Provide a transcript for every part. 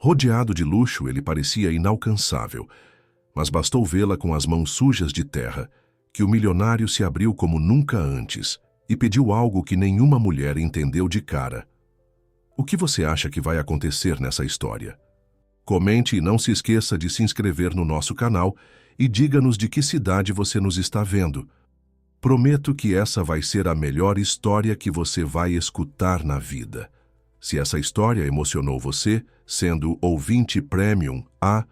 Rodeado de luxo, ele parecia inalcançável, mas bastou vê-la com as mãos sujas de terra, que o milionário se abriu como nunca antes e pediu algo que nenhuma mulher entendeu de cara. O que você acha que vai acontecer nessa história? Comente e não se esqueça de se inscrever no nosso canal e diga-nos de que cidade você nos está vendo. Prometo que essa vai ser a melhor história que você vai escutar na vida. Se essa história emocionou você, sendo ouvinte premium, há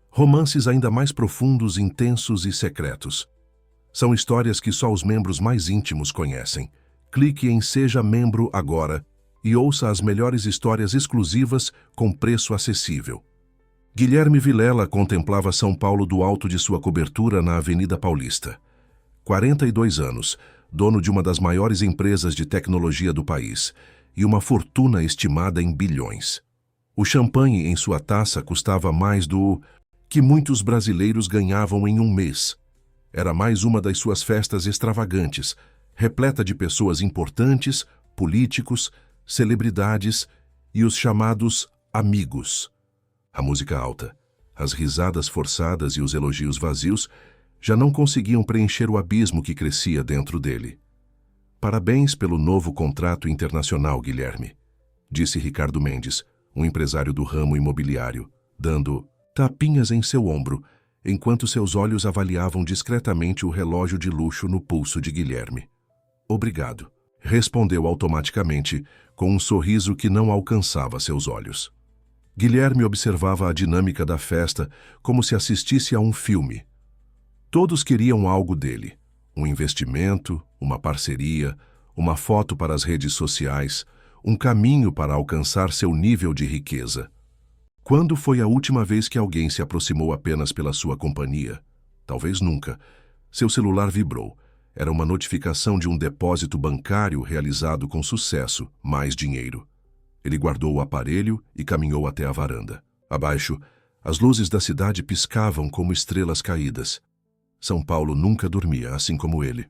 romances ainda mais profundos, intensos e secretos. São histórias que só os membros mais íntimos conhecem. Clique em Seja Membro agora e ouça as melhores histórias exclusivas com preço acessível. Guilherme Vilela contemplava São Paulo do alto de sua cobertura na Avenida Paulista. 42 anos, dono de uma das maiores empresas de tecnologia do país e uma fortuna estimada em bilhões. O champanhe em sua taça custava mais do que muitos brasileiros ganhavam em um mês. Era mais uma das suas festas extravagantes, repleta de pessoas importantes, políticos, celebridades e os chamados amigos. A música alta, as risadas forçadas e os elogios vazios já não conseguiam preencher o abismo que crescia dentro dele. Parabéns pelo novo contrato internacional, Guilherme, disse Ricardo Mendes, um empresário do ramo imobiliário, dando tapinhas em seu ombro, enquanto seus olhos avaliavam discretamente o relógio de luxo no pulso de Guilherme. Obrigado, respondeu automaticamente, com um sorriso que não alcançava seus olhos. Guilherme observava a dinâmica da festa como se assistisse a um filme. Todos queriam algo dele, um investimento, uma parceria, uma foto para as redes sociais, um caminho para alcançar seu nível de riqueza. Quando foi a última vez que alguém se aproximou apenas pela sua companhia? Talvez nunca. Seu celular vibrou. Era uma notificação de um depósito bancário realizado com sucesso, mais dinheiro. Ele guardou o aparelho e caminhou até a varanda. Abaixo, as luzes da cidade piscavam como estrelas caídas. São Paulo nunca dormia, assim como ele.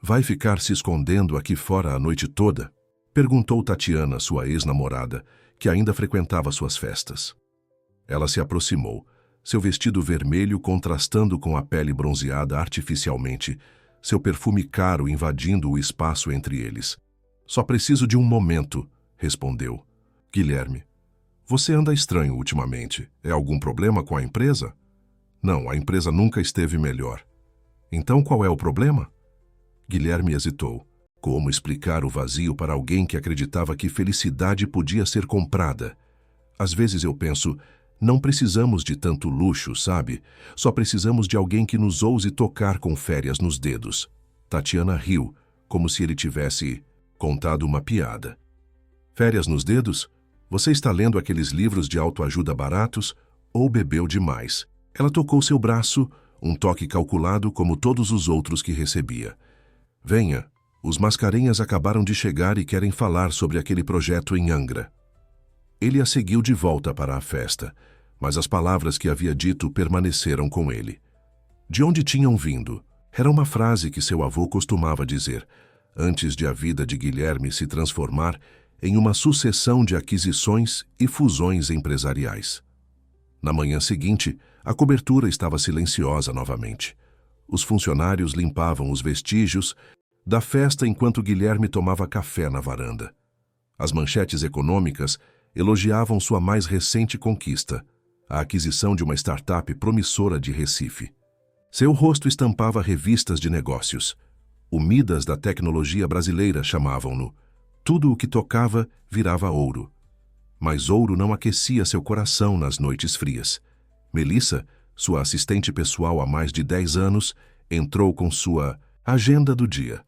Vai ficar se escondendo aqui fora a noite toda? Perguntou Tatiana, sua ex-namorada, que ainda frequentava suas festas. Ela se aproximou, seu vestido vermelho contrastando com a pele bronzeada artificialmente, seu perfume caro invadindo o espaço entre eles. Só preciso de um momento, respondeu. Guilherme, você anda estranho ultimamente. É algum problema com a empresa? Não, a empresa nunca esteve melhor. Então qual é o problema? Guilherme hesitou. Como explicar o vazio para alguém que acreditava que felicidade podia ser comprada? Às vezes eu penso, não precisamos de tanto luxo, sabe? Só precisamos de alguém que nos ouse tocar com férias nos dedos. Tatiana riu, como se ele tivesse contado uma piada. Férias nos dedos? Você está lendo aqueles livros de autoajuda baratos ou bebeu demais? Ela tocou seu braço, um toque calculado como todos os outros que recebia. Venha, os Mascarenhas acabaram de chegar e querem falar sobre aquele projeto em Angra. Ele a seguiu de volta para a festa, mas as palavras que havia dito permaneceram com ele. De onde tinham vindo? Era uma frase que seu avô costumava dizer, antes de a vida de Guilherme se transformar em uma sucessão de aquisições e fusões empresariais. Na manhã seguinte, a cobertura estava silenciosa novamente. Os funcionários limpavam os vestígios da festa enquanto Guilherme tomava café na varanda. As manchetes econômicas elogiavam sua mais recente conquista, a aquisição de uma startup promissora de Recife. Seu rosto estampava revistas de negócios. O Midas da tecnologia brasileira chamavam-no. Tudo o que tocava virava ouro. Mas ouro não aquecia seu coração nas noites frias. Melissa, sua assistente pessoal há mais de 10 anos, entrou com sua agenda do dia.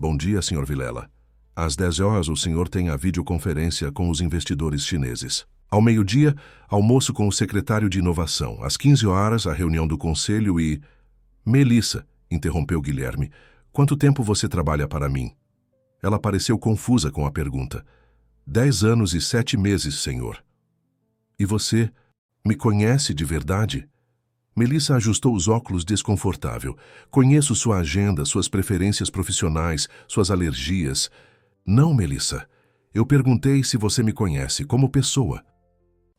Bom dia, Sr. Vilela. Às 10 horas o senhor tem a videoconferência com os investidores chineses. Ao meio-dia, almoço com o secretário de inovação. Às 15 horas, a reunião do conselho e... Melissa, interrompeu Guilherme, quanto tempo você trabalha para mim? Ela pareceu confusa com a pergunta. 10 anos e 7 meses, senhor. E você me conhece de verdade? Melissa ajustou os óculos desconfortável. Conheço sua agenda, suas preferências profissionais, suas alergias. Não, Melissa. Eu perguntei se você me conhece como pessoa.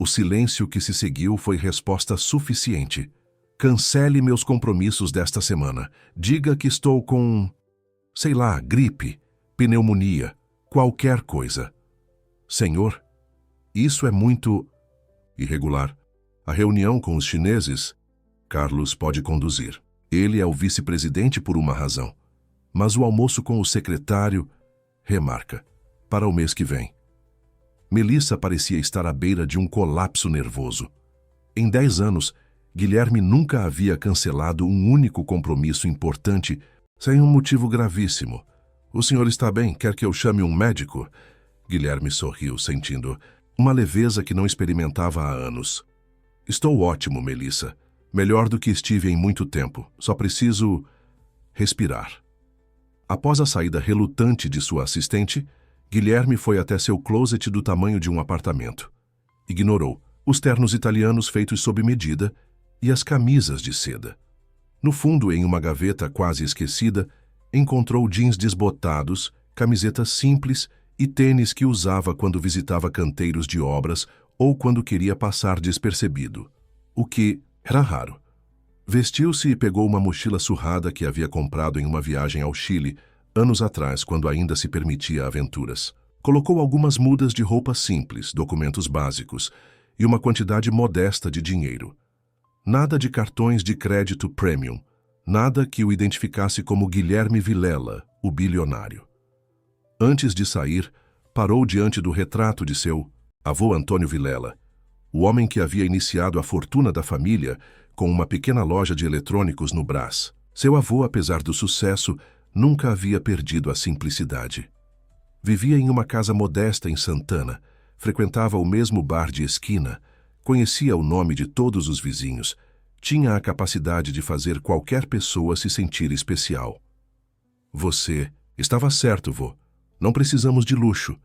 O silêncio que se seguiu foi resposta suficiente. Cancele meus compromissos desta semana. Diga que estou com, sei lá, gripe, pneumonia, qualquer coisa. Senhor, isso é muito irregular. A reunião com os chineses, Carlos pode conduzir. Ele é o vice-presidente por uma razão. Mas o almoço com o secretário, remarca, para o mês que vem. Melissa parecia estar à beira de um colapso nervoso. Em 10 anos, Guilherme nunca havia cancelado um único compromisso importante sem um motivo gravíssimo. O senhor está bem? Quer que eu chame um médico? Guilherme sorriu, sentindo uma leveza que não experimentava há anos. Estou ótimo, Melissa. Melhor do que estive em muito tempo. Só preciso respirar. Após a saída relutante de sua assistente, Guilherme foi até seu closet do tamanho de um apartamento. Ignorou os ternos italianos feitos sob medida e as camisas de seda. No fundo, em uma gaveta quase esquecida, encontrou jeans desbotados, camisetas simples e tênis que usava quando visitava canteiros de obras ou quando queria passar despercebido, o que era raro. Vestiu-se e pegou uma mochila surrada que havia comprado em uma viagem ao Chile, anos atrás, quando ainda se permitia aventuras. Colocou algumas mudas de roupa simples, documentos básicos e uma quantidade modesta de dinheiro. Nada de cartões de crédito premium, nada que o identificasse como Guilherme Vilela, o bilionário. Antes de sair, parou diante do retrato de seu avô Antônio Vilela, o homem que havia iniciado a fortuna da família com uma pequena loja de eletrônicos no Brás. Seu avô, apesar do sucesso, nunca havia perdido a simplicidade. Vivia em uma casa modesta em Santana, frequentava o mesmo bar de esquina, conhecia o nome de todos os vizinhos, tinha a capacidade de fazer qualquer pessoa se sentir especial. Você estava certo, vô. Não precisamos de luxo.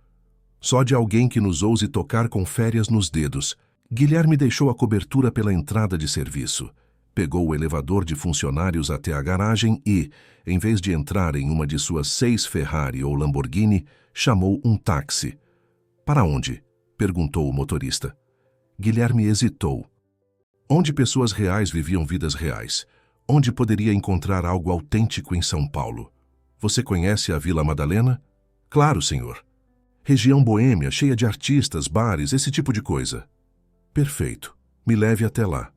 Só de alguém que nos ouse tocar com férias nos dedos. Guilherme deixou a cobertura pela entrada de serviço. Pegou o elevador de funcionários até a garagem e, em vez de entrar em uma de suas 6 Ferrari ou Lamborghini, chamou um táxi. Para onde? Perguntou o motorista. Guilherme hesitou. Onde pessoas reais viviam vidas reais? Onde poderia encontrar algo autêntico em São Paulo? Você conhece a Vila Madalena? Claro, senhor. Região boêmia, cheia de artistas, bares, esse tipo de coisa. Perfeito. Me leve até lá.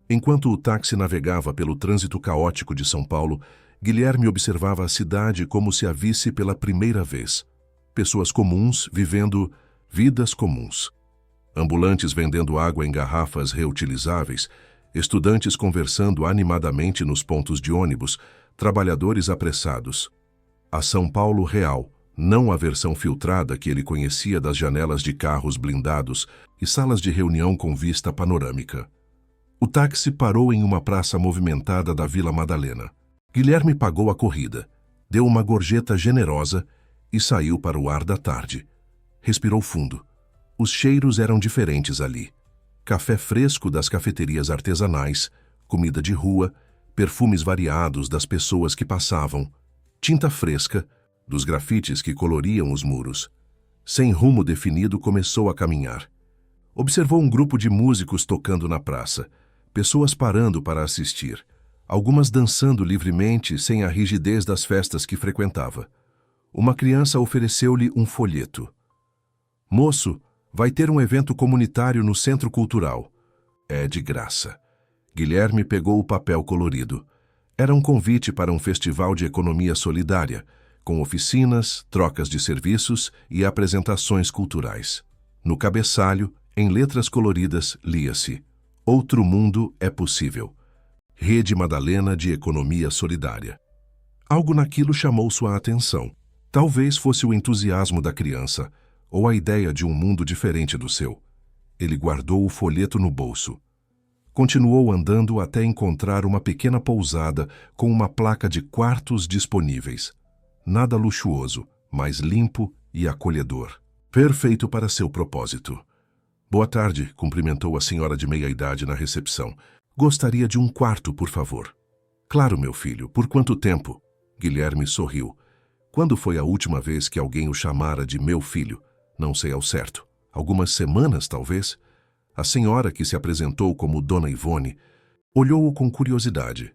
Enquanto o táxi navegava pelo trânsito caótico de São Paulo, Guilherme observava a cidade como se a visse pela primeira vez. Pessoas comuns vivendo vidas comuns. Ambulantes vendendo água em garrafas reutilizáveis, estudantes conversando animadamente nos pontos de ônibus, trabalhadores apressados. A São Paulo real, não a versão filtrada que ele conhecia das janelas de carros blindados e salas de reunião com vista panorâmica. O táxi parou em uma praça movimentada da Vila Madalena. Guilherme pagou a corrida, deu uma gorjeta generosa e saiu para o ar da tarde. Respirou fundo. Os cheiros eram diferentes ali. Café fresco das cafeterias artesanais, comida de rua, perfumes variados das pessoas que passavam, tinta fresca dos grafites que coloriam os muros. Sem rumo definido, começou a caminhar. Observou um grupo de músicos tocando na praça, pessoas parando para assistir, algumas dançando livremente sem a rigidez das festas que frequentava. Uma criança ofereceu-lhe um folheto. Moço, vai ter um evento comunitário no Centro Cultural. É de graça. Guilherme pegou o papel colorido. Era um convite para um festival de economia solidária, com oficinas, trocas de serviços e apresentações culturais. No cabeçalho, em letras coloridas, lia-se: Outro mundo é possível. Rede Madalena de Economia Solidária. Algo naquilo chamou sua atenção. Talvez fosse o entusiasmo da criança, ou a ideia de um mundo diferente do seu. Ele guardou o folheto no bolso. Continuou andando até encontrar uma pequena pousada com uma placa de quartos disponíveis. Nada luxuoso, mas limpo e acolhedor. Perfeito para seu propósito. Boa tarde, cumprimentou a senhora de meia-idade na recepção. Gostaria de um quarto, por favor. Claro, meu filho. Por quanto tempo? Guilherme sorriu. Quando foi a última vez que alguém o chamara de meu filho? Não sei ao certo. Algumas semanas, talvez? A senhora, que se apresentou como Dona Ivone, olhou-o com curiosidade.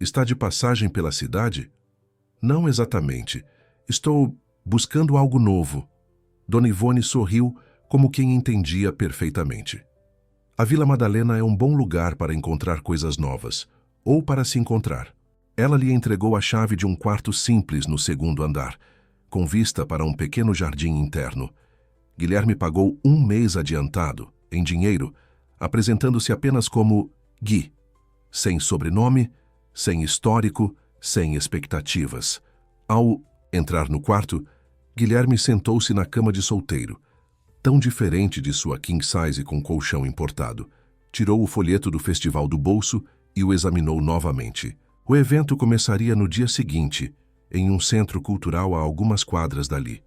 Está de passagem pela cidade? Não exatamente. Estou buscando algo novo. Dona Ivone sorriu como quem entendia perfeitamente. A Vila Madalena é um bom lugar para encontrar coisas novas, ou para se encontrar. Ela lhe entregou a chave de um quarto simples no segundo andar, com vista para um pequeno jardim interno. Guilherme pagou 1 mês adiantado, em dinheiro, apresentando-se apenas como Gui, sem sobrenome, sem histórico, sem expectativas. Ao entrar no quarto, Guilherme sentou-se na cama de solteiro, tão diferente de sua king size com colchão importado. Tirou o folheto do festival do bolso e o examinou novamente. O evento começaria no dia seguinte, em um centro cultural a algumas quadras dali.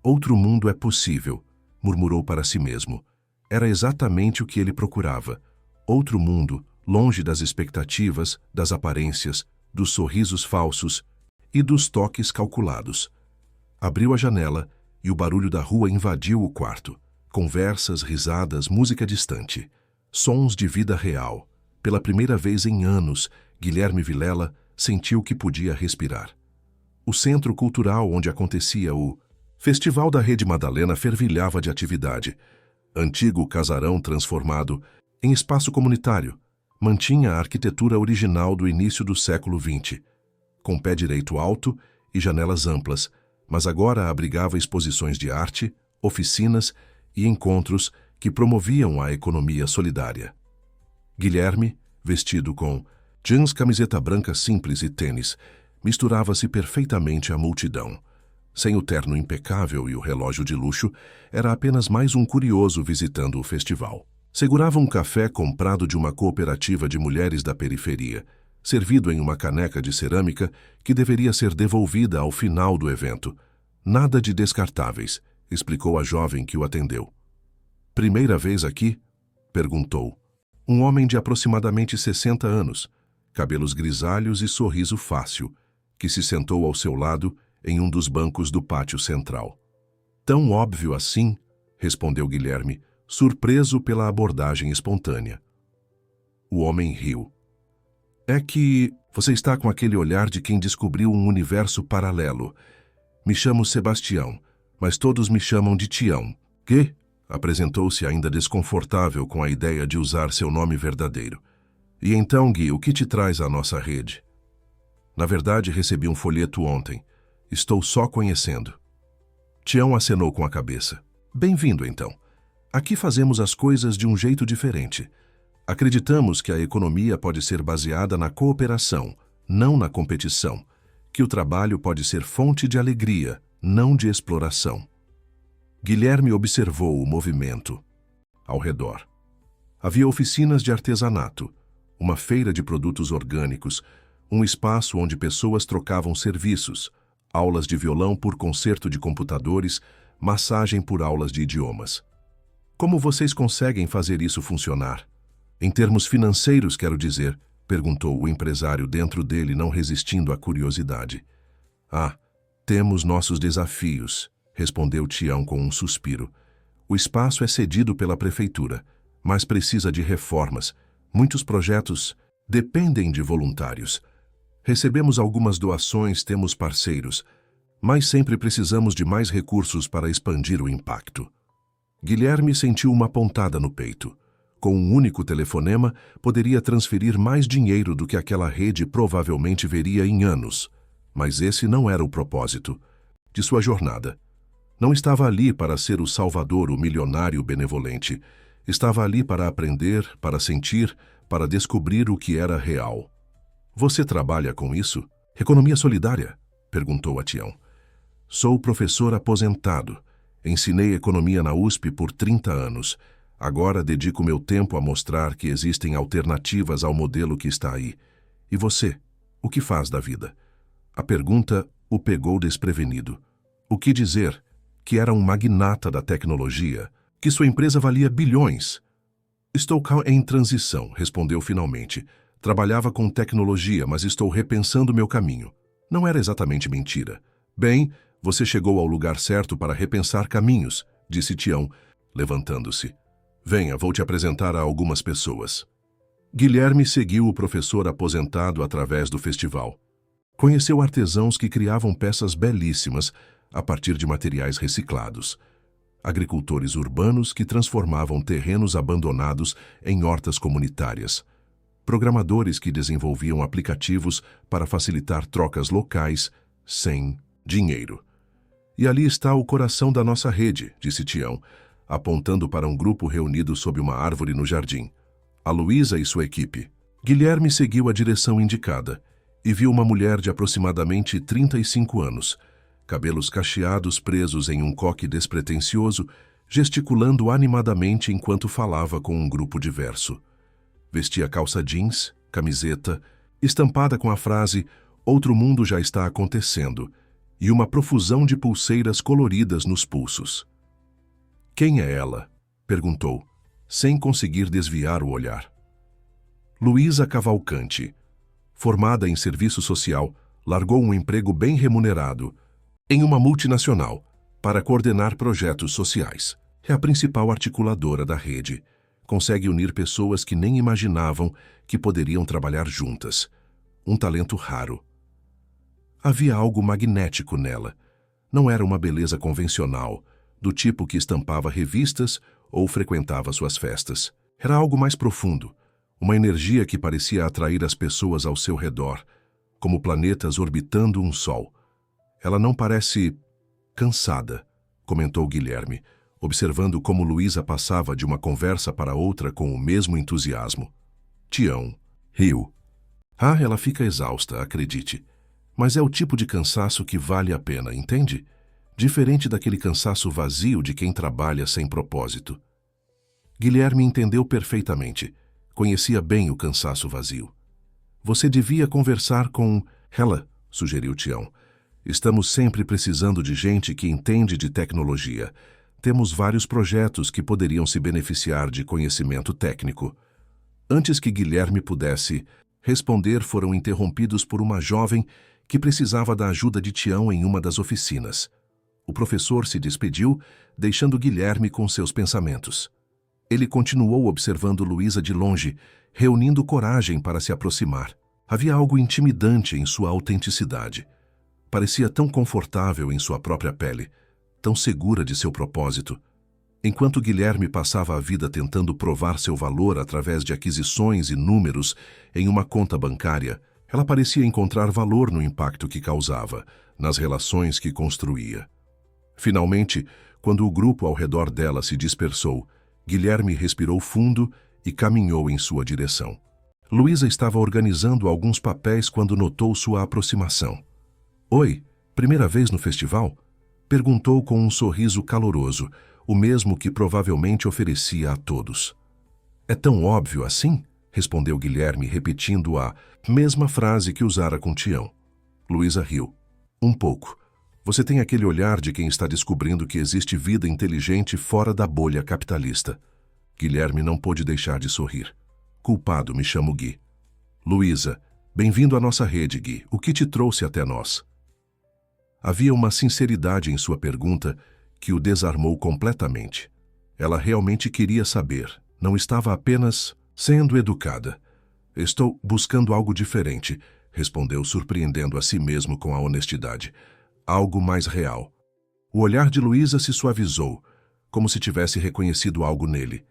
Outro mundo é possível, murmurou para si mesmo. Era exatamente o que ele procurava. Outro mundo, longe das expectativas, das aparências, dos sorrisos falsos e dos toques calculados. Abriu a janela e o barulho da rua invadiu o quarto. Conversas, risadas, música distante. Sons de vida real. Pela primeira vez em anos, Guilherme Vilela sentiu que podia respirar. O centro cultural onde acontecia o Festival da Rede Madalena fervilhava de atividade. Antigo casarão transformado em espaço comunitário, mantinha a arquitetura original do início do século XX, com pé direito alto e janelas amplas, mas agora abrigava exposições de arte, oficinas e encontros que promoviam a economia solidária. Guilherme, vestido com jeans, camiseta branca simples e tênis, misturava-se perfeitamente à multidão. Sem o terno impecável e o relógio de luxo, era apenas mais um curioso visitando o festival. Segurava um café comprado de uma cooperativa de mulheres da periferia, servido em uma caneca de cerâmica que deveria ser devolvida ao final do evento. Nada de descartáveis, explicou a jovem que o atendeu. Primeira vez aqui? Perguntou. Um homem de aproximadamente 60 anos, cabelos grisalhos e sorriso fácil, que se sentou ao seu lado em um dos bancos do pátio central. Tão óbvio assim? Respondeu Guilherme, surpreso pela abordagem espontânea. O homem riu. É que você está com aquele olhar de quem descobriu um universo paralelo. Me chamo Sebastião, mas todos me chamam de Tião. Que? Apresentou-se ainda desconfortável com a ideia de usar seu nome verdadeiro. E então, Gui, o que te traz à nossa rede? Na verdade, recebi um folheto ontem. Estou só conhecendo. Tião acenou com a cabeça. Bem-vindo, então. Aqui fazemos as coisas de um jeito diferente. Acreditamos que a economia pode ser baseada na cooperação, não na competição. Que o trabalho pode ser fonte de alegria, não de exploração. Guilherme observou o movimento ao redor. Havia oficinas de artesanato, uma feira de produtos orgânicos, um espaço onde pessoas trocavam serviços, aulas de violão por concerto de computadores, massagem por aulas de idiomas. Como vocês conseguem fazer isso funcionar? Em termos financeiros, quero dizer, perguntou o empresário dentro dele, não resistindo à curiosidade. Ah, temos nossos desafios, respondeu Tião com um suspiro. O espaço é cedido pela prefeitura, mas precisa de reformas. Muitos projetos dependem de voluntários. Recebemos algumas doações, temos parceiros, mas sempre precisamos de mais recursos para expandir o impacto. Guilherme sentiu uma pontada no peito. Com um único telefonema, poderia transferir mais dinheiro do que aquela rede provavelmente veria em anos. Mas esse não era o propósito de sua jornada. Não estava ali para ser o salvador, o milionário benevolente. Estava ali para aprender, para sentir, para descobrir o que era real. Você trabalha com isso? Economia solidária? Perguntou a Tião. Sou professor aposentado. Ensinei economia na USP por 30 anos. Agora dedico meu tempo a mostrar que existem alternativas ao modelo que está aí. E você? O que faz da vida? A pergunta o pegou desprevenido. O que dizer? Que era um magnata da tecnologia? Que sua empresa valia bilhões? Estou em transição, respondeu finalmente. Trabalhava com tecnologia, mas estou repensando meu caminho. Não era exatamente mentira. Bem, você chegou ao lugar certo para repensar caminhos, disse Tião, levantando-se. Venha, vou te apresentar a algumas pessoas. Guilherme seguiu o professor aposentado através do festival. Conheceu artesãos que criavam peças belíssimas a partir de materiais reciclados. Agricultores urbanos que transformavam terrenos abandonados em hortas comunitárias. Programadores que desenvolviam aplicativos para facilitar trocas locais sem dinheiro. E ali está o coração da nossa rede, disse Tião, apontando para um grupo reunido sob uma árvore no jardim. A Luísa e sua equipe. Guilherme seguiu a direção indicada e viu uma mulher de aproximadamente 35 anos, cabelos cacheados presos em um coque despretensioso, gesticulando animadamente enquanto falava com um grupo diverso. Vestia calça jeans, camiseta, estampada com a frase "Outro mundo já está acontecendo", e uma profusão de pulseiras coloridas nos pulsos. "Quem é ela?", perguntou, sem conseguir desviar o olhar. Luísa Cavalcante, formada em serviço social, largou um emprego bem remunerado em uma multinacional para coordenar projetos sociais. É a principal articuladora da rede. Consegue unir pessoas que nem imaginavam que poderiam trabalhar juntas. Um talento raro. Havia algo magnético nela. Não era uma beleza convencional, do tipo que estampava revistas ou frequentava suas festas. Era algo mais profundo, uma energia que parecia atrair as pessoas ao seu redor, como planetas orbitando um sol. Ela não parece cansada, comentou Guilherme, observando como Luísa passava de uma conversa para outra com o mesmo entusiasmo. Tião riu. "Ah, ela fica exausta, acredite. Mas é o tipo de cansaço que vale a pena, entende? Diferente daquele cansaço vazio de quem trabalha sem propósito." Guilherme entendeu perfeitamente. Conhecia bem o cansaço vazio. "Você devia conversar com ela", sugeriu Tião. "Estamos sempre precisando de gente que entende de tecnologia. Temos vários projetos que poderiam se beneficiar de conhecimento técnico." Antes que Guilherme pudesse responder, foram interrompidos por uma jovem que precisava da ajuda de Tião em uma das oficinas. O professor se despediu, deixando Guilherme com seus pensamentos. Ele continuou observando Luísa de longe, reunindo coragem para se aproximar. Havia algo intimidante em sua autenticidade. Parecia tão confortável em sua própria pele, tão segura de seu propósito. Enquanto Guilherme passava a vida tentando provar seu valor através de aquisições e números em uma conta bancária, ela parecia encontrar valor no impacto que causava, nas relações que construía. Finalmente, quando o grupo ao redor dela se dispersou, Guilherme respirou fundo e caminhou em sua direção. Luísa estava organizando alguns papéis quando notou sua aproximação. "Oi, primeira vez no festival?", perguntou com um sorriso caloroso, o mesmo que provavelmente oferecia a todos. "É tão óbvio assim?", respondeu Guilherme, repetindo a mesma frase que usara com Tião. Luísa riu. "Um pouco. Você tem aquele olhar de quem está descobrindo que existe vida inteligente fora da bolha capitalista." Guilherme não pôde deixar de sorrir. "Culpado, me chamo Gui." "Luísa, bem-vindo à nossa rede, Gui. O que te trouxe até nós?" Havia uma sinceridade em sua pergunta que o desarmou completamente. Ela realmente queria saber, não estava apenas sendo educada. "Estou buscando algo diferente", respondeu, surpreendendo a si mesmo com a honestidade. "Algo mais real." O olhar de Luísa se suavizou, como se tivesse reconhecido algo nele.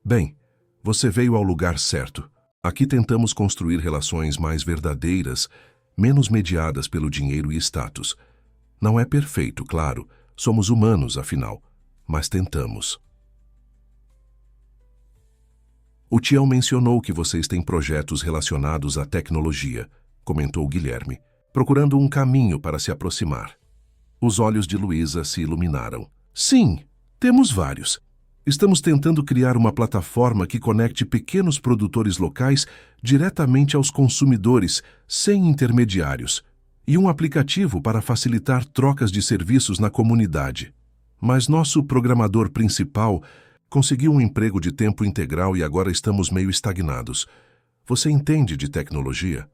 "Bem, você veio ao lugar certo. Aqui tentamos construir relações mais verdadeiras, menos mediadas pelo dinheiro e status. Não é perfeito, claro, somos humanos, afinal, mas tentamos." "O Tião mencionou que vocês têm projetos relacionados à tecnologia", comentou Guilherme, procurando um caminho para se aproximar. Os olhos de Luísa se iluminaram. "Sim, temos vários. Estamos tentando criar uma plataforma que conecte pequenos produtores locais diretamente aos consumidores, sem intermediários, e um aplicativo para facilitar trocas de serviços na comunidade. Mas nosso programador principal conseguiu um emprego de tempo integral e agora estamos meio estagnados. Você entende de tecnologia?"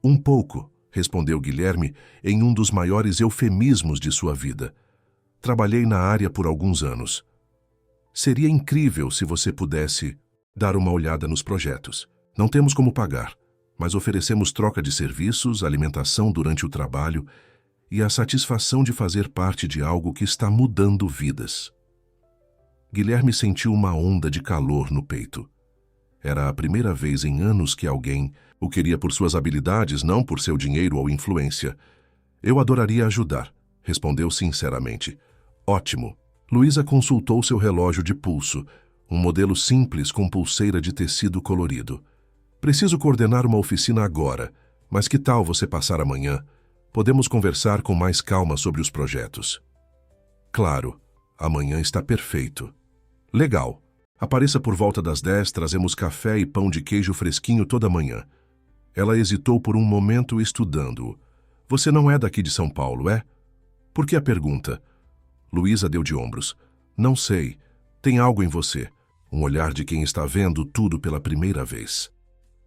"Um pouco", respondeu Guilherme em um dos maiores eufemismos de sua vida. "Trabalhei na área por alguns anos." Seria incrível se você pudesse dar uma olhada nos projetos. Não temos como pagar, mas oferecemos troca de serviços, alimentação durante o trabalho e a satisfação de fazer parte de algo que está mudando vidas. Guilherme sentiu uma onda de calor no peito. Era a primeira vez em anos que alguém o queria por suas habilidades, não por seu dinheiro ou influência. Eu adoraria ajudar, respondeu sinceramente. Ótimo. Luísa consultou seu relógio de pulso, um modelo simples com pulseira de tecido colorido. Preciso coordenar uma oficina agora, mas que tal você passar amanhã? Podemos conversar com mais calma sobre os projetos. Claro, amanhã está perfeito. Legal. Apareça por volta das 10, trazemos café e pão de queijo fresquinho toda manhã. Ela hesitou por um momento estudando-o. Você não é daqui de São Paulo, é? Por que a pergunta? Luísa deu de ombros. Não sei. Tem algo em você. Um olhar de quem está vendo tudo pela primeira vez.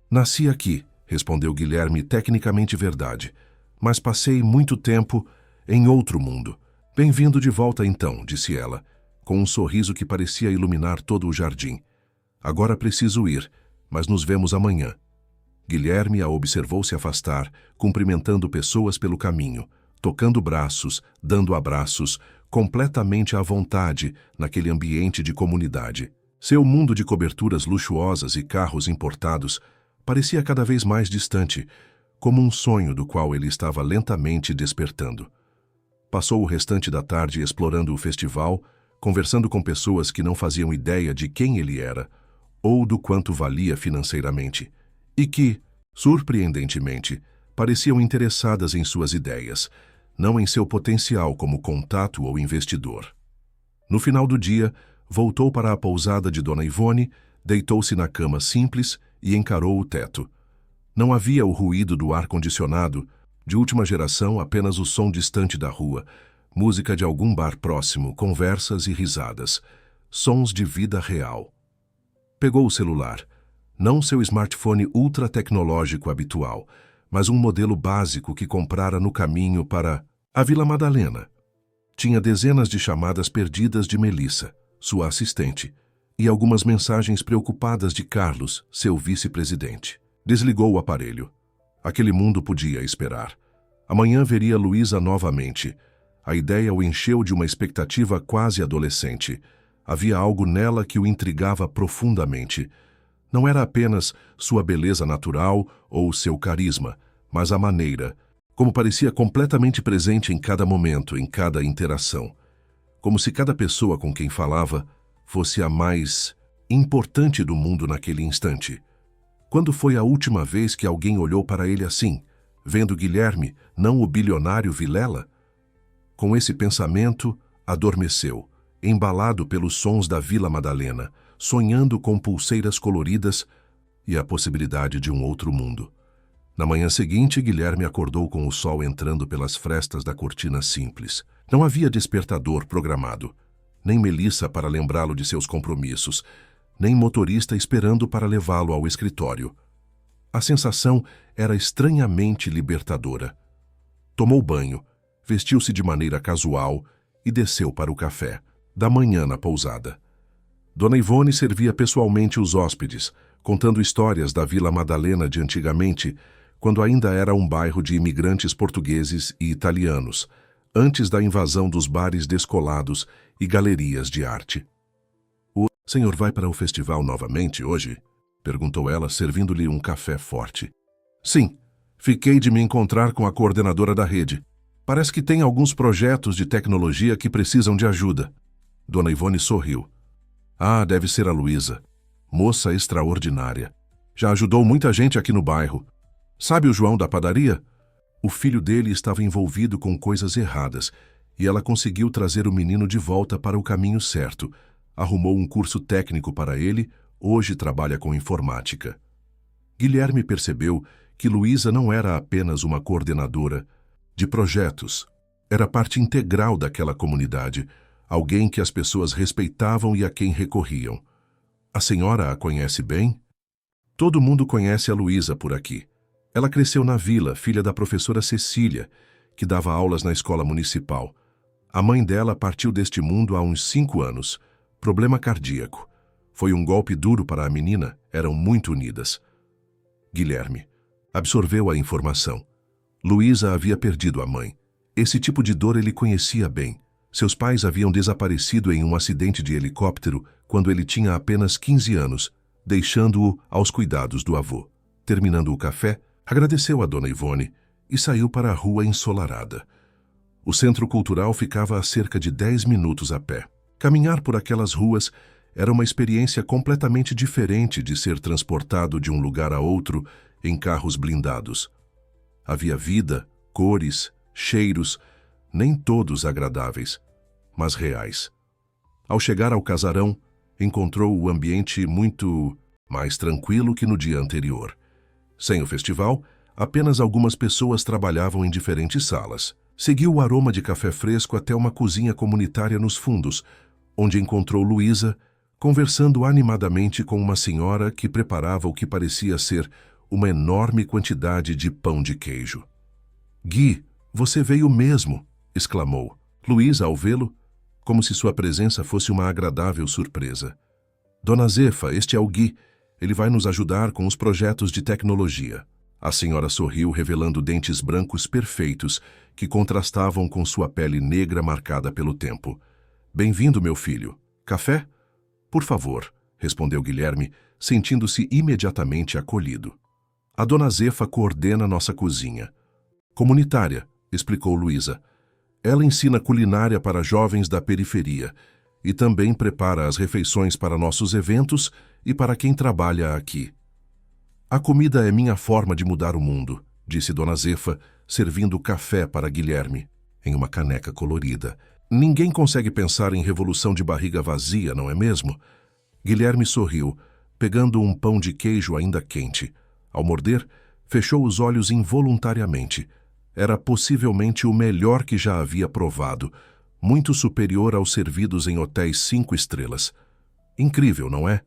Nasci aqui, respondeu Guilherme, tecnicamente verdade. Mas passei muito tempo em outro mundo. Bem-vindo de volta então, disse ela, com um sorriso que parecia iluminar todo o jardim. Agora preciso ir, mas nos vemos amanhã. Guilherme a observou se afastar, cumprimentando pessoas pelo caminho, tocando braços, dando abraços, completamente à vontade naquele ambiente de comunidade. Seu mundo de coberturas luxuosas e carros importados parecia cada vez mais distante, como um sonho do qual ele estava lentamente despertando. Passou o restante da tarde explorando o festival, conversando com pessoas que não faziam ideia de quem ele era ou do quanto valia financeiramente, e que, surpreendentemente, pareciam interessadas em suas ideias, não em seu potencial como contato ou investidor. No final do dia, voltou para a pousada de Dona Ivone, deitou-se na cama simples e encarou o teto. Não havia o ruído do ar-condicionado, de última geração apenas o som distante da rua, música de algum bar próximo, conversas e risadas, sons de vida real. Pegou o celular, não seu smartphone ultra-tecnológico habitual, mas um modelo básico que comprara no caminho para a Vila Madalena. Tinha dezenas de chamadas perdidas de Melissa, sua assistente, e algumas mensagens preocupadas de Carlos, seu vice-presidente. Desligou o aparelho. Aquele mundo podia esperar. Amanhã veria Luísa novamente. A ideia o encheu de uma expectativa quase adolescente. Havia algo nela que o intrigava profundamente. Não era apenas sua beleza natural ou seu carisma, mas a maneira, como parecia completamente presente em cada momento, em cada interação. Como se cada pessoa com quem falava fosse a mais importante do mundo naquele instante. Quando foi a última vez que alguém olhou para ele assim, vendo Guilherme, não o bilionário Vilela? Com esse pensamento, adormeceu, embalado pelos sons da Vila Madalena, sonhando com pulseiras coloridas e a possibilidade de um outro mundo. Na manhã seguinte, Guilherme acordou com o sol entrando pelas frestas da cortina simples. Não havia despertador programado, nem Melissa para lembrá-lo de seus compromissos, nem motorista esperando para levá-lo ao escritório. A sensação era estranhamente libertadora. Tomou banho, vestiu-se de maneira casual e desceu para o café da manhã na pousada. Dona Ivone servia pessoalmente os hóspedes, contando histórias da Vila Madalena de antigamente, quando ainda era um bairro de imigrantes portugueses e italianos, antes da invasão dos bares descolados e galerias de arte. O senhor vai para o festival novamente hoje? Perguntou ela, servindo-lhe um café forte. Sim, fiquei de me encontrar com a coordenadora da rede. Parece que tem alguns projetos de tecnologia que precisam de ajuda. Dona Ivone sorriu. Ah, deve ser a Luísa. Moça extraordinária. Já ajudou muita gente aqui no bairro. Sabe o João da padaria? O filho dele estava envolvido com coisas erradas e ela conseguiu trazer o menino de volta para o caminho certo. Arrumou um curso técnico para ele, hoje trabalha com informática. Guilherme percebeu que Luísa não era apenas uma coordenadora de projetos. Era parte integral daquela comunidade, alguém que as pessoas respeitavam e a quem recorriam. A senhora a conhece bem? Todo mundo conhece a Luísa por aqui. Ela cresceu na vila, filha da professora Cecília, que dava aulas na escola municipal. A mãe dela partiu deste mundo há uns 5 anos, Problema cardíaco. Foi um golpe duro para a menina, eram muito unidas. Guilherme absorveu a informação. Luísa havia perdido a mãe. Esse tipo de dor ele conhecia bem. Seus pais haviam desaparecido em um acidente de helicóptero quando ele tinha apenas 15 anos, deixando-o aos cuidados do avô. Terminando o café, agradeceu a dona Ivone e saiu para a rua ensolarada. O centro cultural ficava a cerca de 10 minutos a pé. Caminhar por aquelas ruas era uma experiência completamente diferente de ser transportado de um lugar a outro em carros blindados. Havia vida, cores, cheiros, nem todos agradáveis, mas reais. Ao chegar ao casarão, encontrou o ambiente muito mais tranquilo que no dia anterior. Sem o festival, apenas algumas pessoas trabalhavam em diferentes salas. Seguiu o aroma de café fresco até uma cozinha comunitária nos fundos, onde encontrou Luísa conversando animadamente com uma senhora que preparava o que parecia ser uma enorme quantidade de pão de queijo. "Gui, você veio mesmo!" exclamou. Luísa, ao vê-lo, como se sua presença fosse uma agradável surpresa. "Dona Zefa, este é o Gui. Ele vai nos ajudar com os projetos de tecnologia." A senhora sorriu, revelando dentes brancos perfeitos que contrastavam com sua pele negra marcada pelo tempo. "Bem-vindo, meu filho. Café?" "Por favor", respondeu Guilherme, sentindo-se imediatamente acolhido. "A dona Zefa coordena nossa cozinha." "Comunitária", explicou Luísa. "Ela ensina culinária para jovens da periferia e também prepara as refeições para nossos eventos e para quem trabalha aqui." "A comida é minha forma de mudar o mundo", disse dona Zefa, servindo café para Guilherme, em uma caneca colorida. "Ninguém consegue pensar em revolução de barriga vazia, não é mesmo?" Guilherme sorriu, pegando um pão de queijo ainda quente. Ao morder, fechou os olhos involuntariamente. Era possivelmente o melhor que já havia provado, muito superior aos servidos em hotéis 5 estrelas. "Incrível, não é?"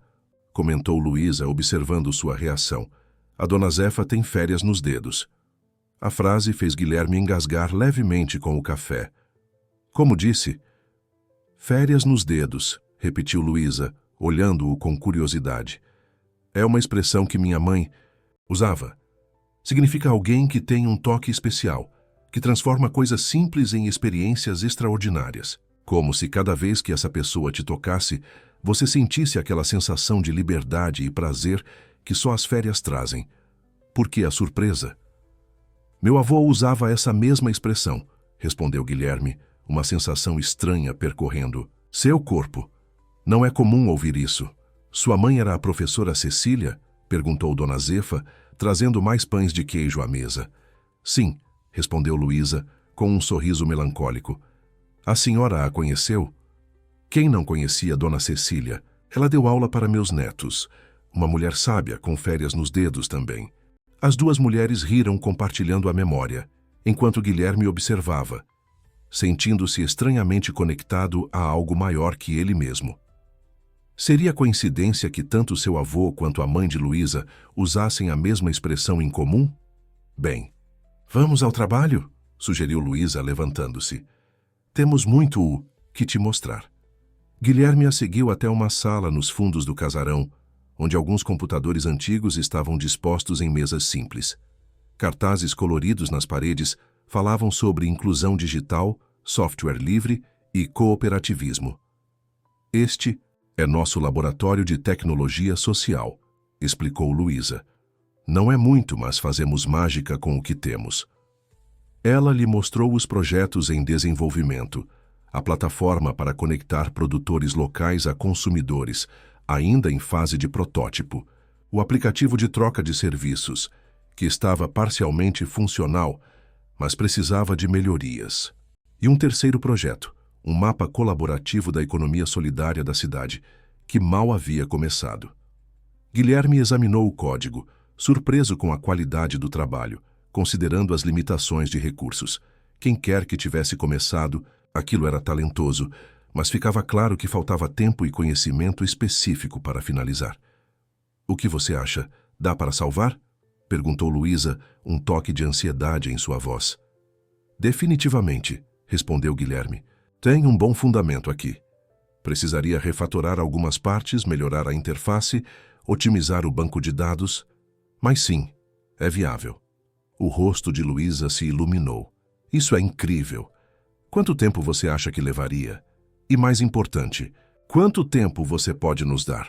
comentou Luísa, observando sua reação. "A dona Zefa tem férias nos dedos." A frase fez Guilherme engasgar levemente com o café. "Como disse?" "Férias nos dedos", repetiu Luísa, olhando-o com curiosidade. "É uma expressão que minha mãe usava. Significa alguém que tem um toque especial, que transforma coisas simples em experiências extraordinárias. Como se cada vez que essa pessoa te tocasse, você sentisse aquela sensação de liberdade e prazer que só as férias trazem. Por que a surpresa?" "Meu avô usava essa mesma expressão", respondeu Guilherme, uma sensação estranha percorrendo seu corpo. "Não é comum ouvir isso." "Sua mãe era a professora Cecília?" perguntou dona Zefa, trazendo mais pães de queijo à mesa. "Sim", respondeu Luísa, com um sorriso melancólico. "A senhora a conheceu?" Quem não conhecia dona Cecília? Ela deu aula para meus netos. Uma mulher sábia, com férias nos dedos também. As duas mulheres riram compartilhando a memória, enquanto Guilherme observava, sentindo-se estranhamente conectado a algo maior que ele mesmo. Seria coincidência que tanto seu avô quanto a mãe de Luísa usassem a mesma expressão em comum? "Bem, vamos ao trabalho?" sugeriu Luísa, levantando-se. "Temos muito que te mostrar." Guilherme a seguiu até uma sala nos fundos do casarão, onde alguns computadores antigos estavam dispostos em mesas simples. Cartazes coloridos nas paredes falavam sobre inclusão digital, software livre e cooperativismo. "Este é nosso laboratório de tecnologia social", explicou Luísa. "Não é muito, mas fazemos mágica com o que temos." Ela lhe mostrou os projetos em desenvolvimento, a plataforma para conectar produtores locais a consumidores, ainda em fase de protótipo, o aplicativo de troca de serviços, que estava parcialmente funcional, mas precisava de melhorias. E um terceiro projeto, um mapa colaborativo da economia solidária da cidade, que mal havia começado. Guilherme examinou o código, surpreso com a qualidade do trabalho, considerando as limitações de recursos. Quem quer que tivesse começado, aquilo era talentoso, mas ficava claro que faltava tempo e conhecimento específico para finalizar. "O que você acha? Dá para salvar?" perguntou Luísa, um toque de ansiedade em sua voz. "Definitivamente", respondeu Guilherme. "Tem um bom fundamento aqui." Precisaria refatorar algumas partes, melhorar a interface, otimizar o banco de dados. Mas sim, é viável. O rosto de Luísa se iluminou. Isso é incrível. Quanto tempo você acha que levaria? E mais importante, quanto tempo você pode nos dar?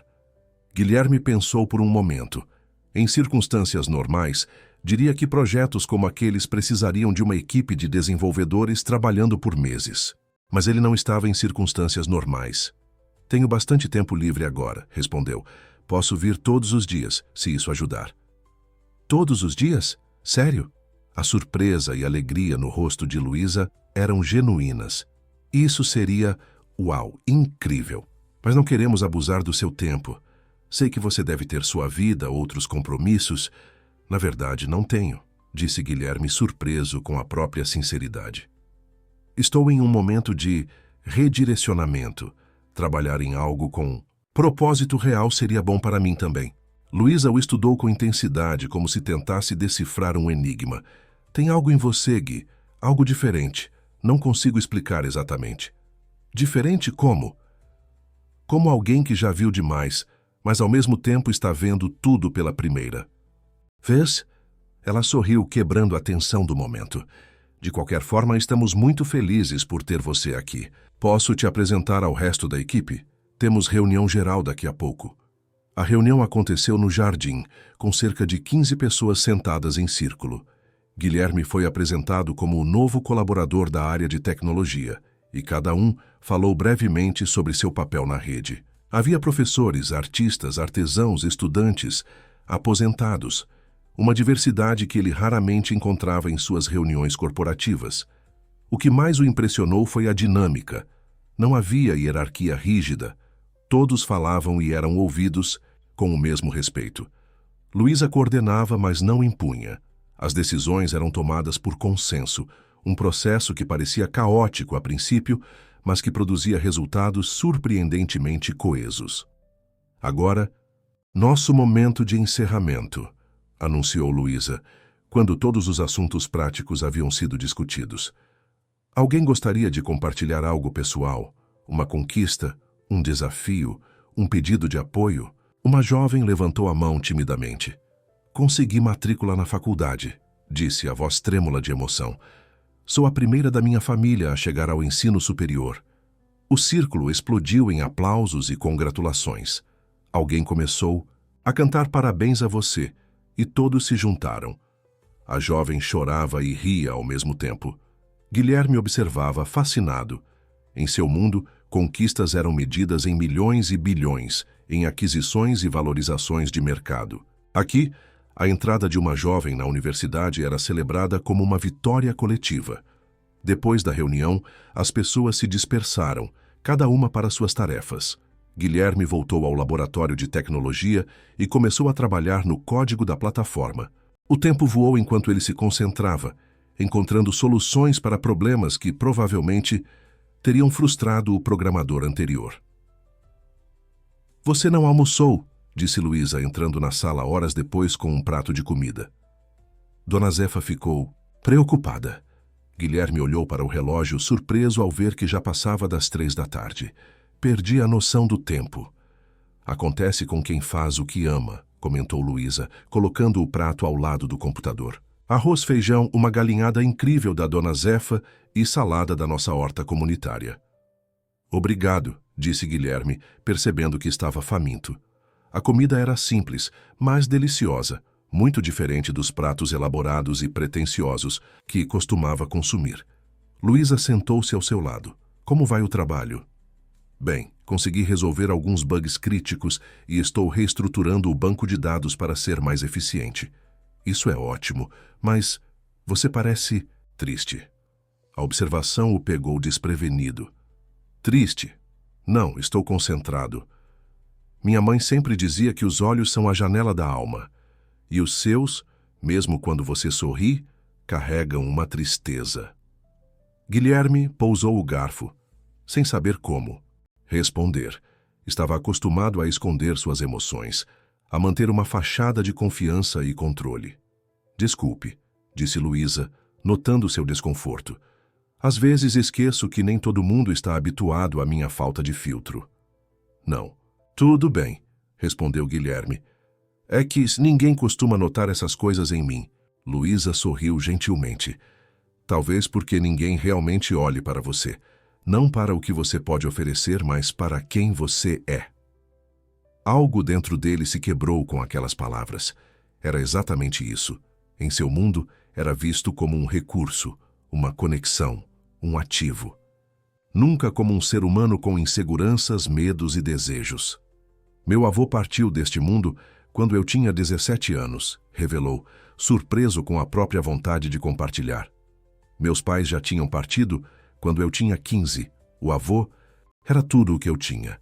Guilherme pensou por um momento. Em circunstâncias normais, diria que projetos como aqueles precisariam de uma equipe de desenvolvedores trabalhando por meses. Mas ele não estava em circunstâncias normais. Tenho bastante tempo livre agora, respondeu. Posso vir todos os dias, se isso ajudar. Todos os dias? Sério? A surpresa e alegria no rosto de Luísa eram genuínas. Isso seria, uau, incrível. Mas não queremos abusar do seu tempo. Sei que você deve ter sua vida, outros compromissos. Na verdade, não tenho, disse Guilherme surpreso com a própria sinceridade. Estou em um momento de redirecionamento. Trabalhar em algo com propósito real seria bom para mim também. Luísa o estudou com intensidade, como se tentasse decifrar um enigma. Tem algo em você, Gui, algo diferente. Não consigo explicar exatamente. Diferente como? Como alguém que já viu demais, mas ao mesmo tempo está vendo tudo pela primeira. Vês? Ela sorriu, quebrando a tensão do momento. De qualquer forma, estamos muito felizes por ter você aqui. Posso te apresentar ao resto da equipe? Temos reunião geral daqui a pouco. A reunião aconteceu no jardim, com cerca de 15 pessoas sentadas em círculo. Guilherme foi apresentado como o novo colaborador da área de tecnologia, e cada um falou brevemente sobre seu papel na rede. Havia professores, artistas, artesãos, estudantes, aposentados, uma diversidade que ele raramente encontrava em suas reuniões corporativas. O que mais o impressionou foi a dinâmica. Não havia hierarquia rígida. Todos falavam e eram ouvidos com o mesmo respeito. Luísa coordenava, mas não impunha. As decisões eram tomadas por consenso, um processo que parecia caótico a princípio, mas que produzia resultados surpreendentemente coesos. Agora, nosso momento de encerramento, anunciou Luísa, quando todos os assuntos práticos haviam sido discutidos. Alguém gostaria de compartilhar algo pessoal? Uma conquista? Um desafio? Um pedido de apoio? Uma jovem levantou a mão timidamente. Consegui matrícula na faculdade, disse a voz trêmula de emoção. Sou a primeira da minha família a chegar ao ensino superior. O círculo explodiu em aplausos e congratulações. Alguém começou a cantar parabéns a você, e todos se juntaram. A jovem chorava e ria ao mesmo tempo. Guilherme observava, fascinado. Em seu mundo, conquistas eram medidas em milhões e bilhões, em aquisições e valorizações de mercado. Aqui, a entrada de uma jovem na universidade era celebrada como uma vitória coletiva. Depois da reunião, as pessoas se dispersaram, cada uma para suas tarefas. Guilherme voltou ao laboratório de tecnologia e começou a trabalhar no código da plataforma. O tempo voou enquanto ele se concentrava, encontrando soluções para problemas que, provavelmente, teriam frustrado o programador anterior. Você não almoçou, disse Luísa, entrando na sala horas depois com um prato de comida. Dona Zefa ficou preocupada. Guilherme olhou para o relógio, surpreso ao ver que já passava das 3 da tarde. Perdi a noção do tempo. Acontece com quem faz o que ama, comentou Luísa, colocando o prato ao lado do computador. Arroz, feijão, uma galinhada incrível da Dona Zefa e salada da nossa horta comunitária. Obrigado, disse Guilherme, percebendo que estava faminto. A comida era simples, mas deliciosa, muito diferente dos pratos elaborados e pretensiosos que costumava consumir. Luísa sentou-se ao seu lado. Como vai o trabalho? Bem, consegui resolver alguns bugs críticos e estou reestruturando o banco de dados para ser mais eficiente. Isso é ótimo, mas você parece triste. A observação o pegou desprevenido. Triste? Não, estou concentrado. Minha mãe sempre dizia que os olhos são a janela da alma. E os seus, mesmo quando você sorri, carregam uma tristeza. Guilherme pousou o garfo, sem saber como responder. Estava acostumado a esconder suas emoções, a manter uma fachada de confiança e controle. Desculpe, disse Luísa, notando seu desconforto. Às vezes esqueço que nem todo mundo está habituado à minha falta de filtro. Não. Tudo bem, respondeu Guilherme. É que ninguém costuma notar essas coisas em mim. Luísa sorriu gentilmente. Talvez porque ninguém realmente olhe para você. Não para o que você pode oferecer, mas para quem você é. Algo dentro dele se quebrou com aquelas palavras. Era exatamente isso. Em seu mundo, era visto como um recurso, uma conexão, um ativo. Nunca como um ser humano com inseguranças, medos e desejos. Meu avô partiu deste mundo quando eu tinha 17 anos, revelou, surpreso com a própria vontade de compartilhar. Meus pais já tinham partido quando eu tinha 15. O avô era tudo o que eu tinha.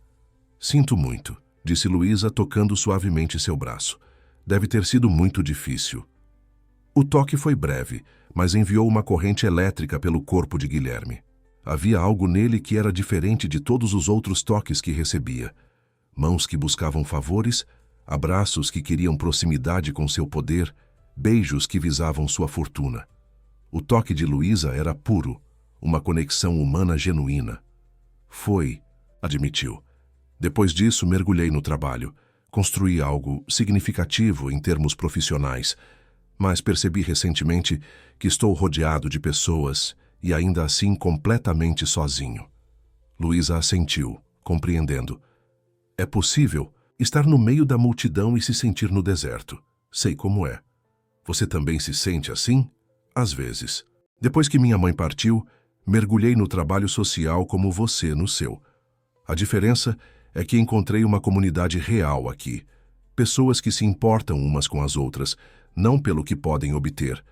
Sinto muito, disse Luísa, tocando suavemente seu braço. Deve ter sido muito difícil. O toque foi breve, mas enviou uma corrente elétrica pelo corpo de Guilherme. Havia algo nele que era diferente de todos os outros toques que recebia. Mãos que buscavam favores, abraços que queriam proximidade com seu poder, beijos que visavam sua fortuna. O toque de Luísa era puro, uma conexão humana genuína. Foi, admitiu. Depois disso, mergulhei no trabalho. Construí algo significativo em termos profissionais, mas percebi recentemente que estou rodeado de pessoas e ainda assim completamente sozinho. Luísa assentiu, compreendendo. É possível estar no meio da multidão e se sentir no deserto. Sei como é. Você também se sente assim? Às vezes. Depois que minha mãe partiu, mergulhei no trabalho social como você no seu. A diferença é que encontrei uma comunidade real aqui. Pessoas que se importam umas com as outras, não pelo que podem obter,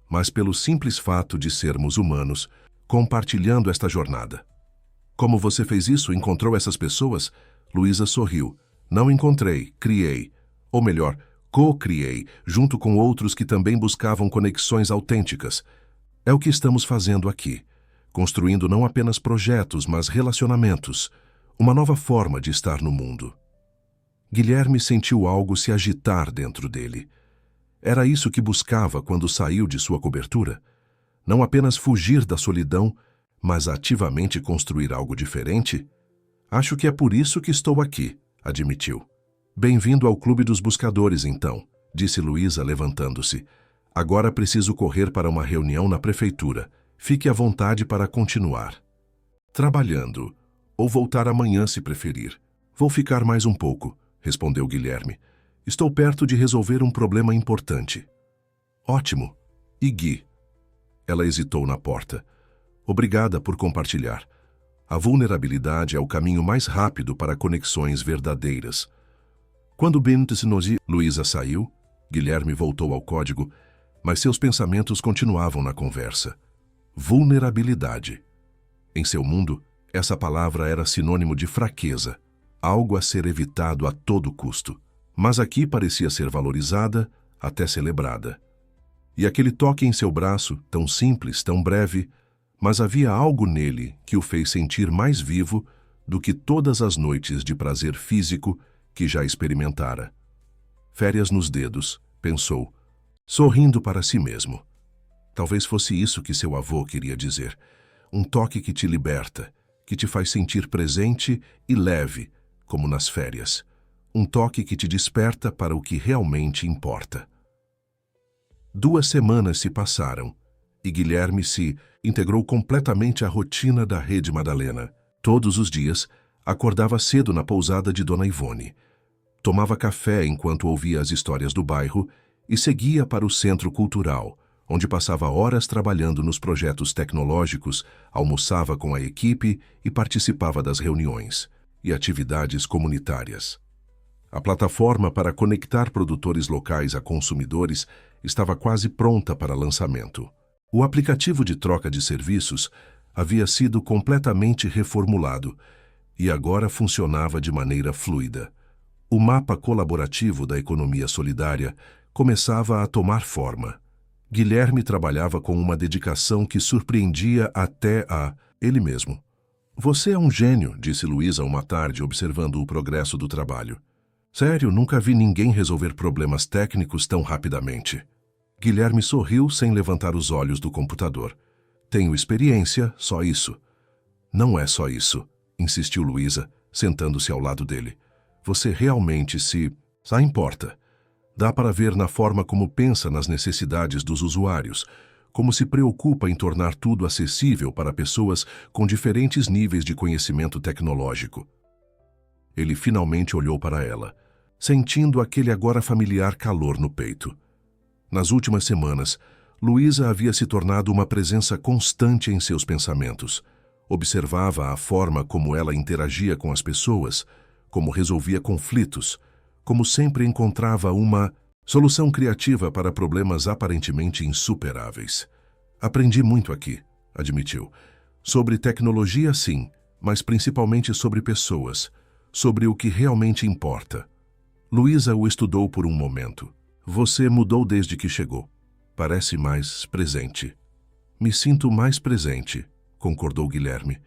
mas pelo simples fato de sermos humanos, compartilhando esta jornada. Como você fez isso? Encontrou essas pessoas? Luísa sorriu. Não encontrei, criei. Ou melhor, co-criei, junto com outros que também buscavam conexões autênticas. É o que estamos fazendo aqui, construindo não apenas projetos, mas relacionamentos, uma nova forma de estar no mundo. Guilherme sentiu algo se agitar dentro dele. Era isso que buscava quando saiu de sua cobertura? Não apenas fugir da solidão, mas ativamente construir algo diferente? Acho que é por isso que estou aqui, admitiu. Bem-vindo ao Clube dos Buscadores, então, disse Luísa, levantando-se. Agora preciso correr para uma reunião na prefeitura. Fique à vontade para continuar. Trabalhando. Ou voltar amanhã, se preferir. Vou ficar mais um pouco, respondeu Guilherme. Estou perto de resolver um problema importante. Ótimo. E Gui? Ela hesitou na porta. Obrigada por compartilhar. A vulnerabilidade é o caminho mais rápido para conexões verdadeiras. Quando Luísa saiu, Guilherme voltou ao código, mas seus pensamentos continuavam na conversa. Vulnerabilidade. Em seu mundo, essa palavra era sinônimo de fraqueza, algo a ser evitado a todo custo. Mas aqui parecia ser valorizada, até celebrada. E aquele toque em seu braço, tão simples, tão breve, mas havia algo nele que o fez sentir mais vivo do que todas as noites de prazer físico que já experimentara. Férias nos dedos, pensou, sorrindo para si mesmo. Talvez fosse isso que seu avô queria dizer. Um toque que te liberta, que te faz sentir presente e leve, como nas férias. Um toque que te desperta para o que realmente importa. 2 semanas se passaram e Guilherme se integrou completamente à rotina da Rede Madalena. Todos os dias, acordava cedo na pousada de Dona Ivone. Tomava café enquanto ouvia as histórias do bairro e seguia para o Centro Cultural, onde passava horas trabalhando nos projetos tecnológicos, almoçava com a equipe e participava das reuniões e atividades comunitárias. A plataforma para conectar produtores locais a consumidores estava quase pronta para lançamento. O aplicativo de troca de serviços havia sido completamente reformulado e agora funcionava de maneira fluida. O mapa colaborativo da economia solidária começava a tomar forma. Guilherme trabalhava com uma dedicação que surpreendia até a ele mesmo. Você é um gênio, disse Luísa uma tarde, observando o progresso do trabalho. Sério, nunca vi ninguém resolver problemas técnicos tão rapidamente. Guilherme sorriu sem levantar os olhos do computador. Tenho experiência, só isso. Não é só isso, insistiu Luísa, sentando-se ao lado dele. Você realmente Só importa. Dá para ver na forma como pensa nas necessidades dos usuários, como se preocupa em tornar tudo acessível para pessoas com diferentes níveis de conhecimento tecnológico. Ele finalmente olhou para ela, sentindo aquele agora familiar calor no peito. Nas últimas semanas, Luísa havia se tornado uma presença constante em seus pensamentos. Observava a forma como ela interagia com as pessoas, como resolvia conflitos, como sempre encontrava uma solução criativa para problemas aparentemente insuperáveis. Aprendi muito aqui, admitiu. Sobre tecnologia, sim, mas principalmente sobre pessoas, sobre o que realmente importa. Luísa o estudou por um momento. Você mudou desde que chegou. Parece mais presente. Me sinto mais presente, concordou Guilherme,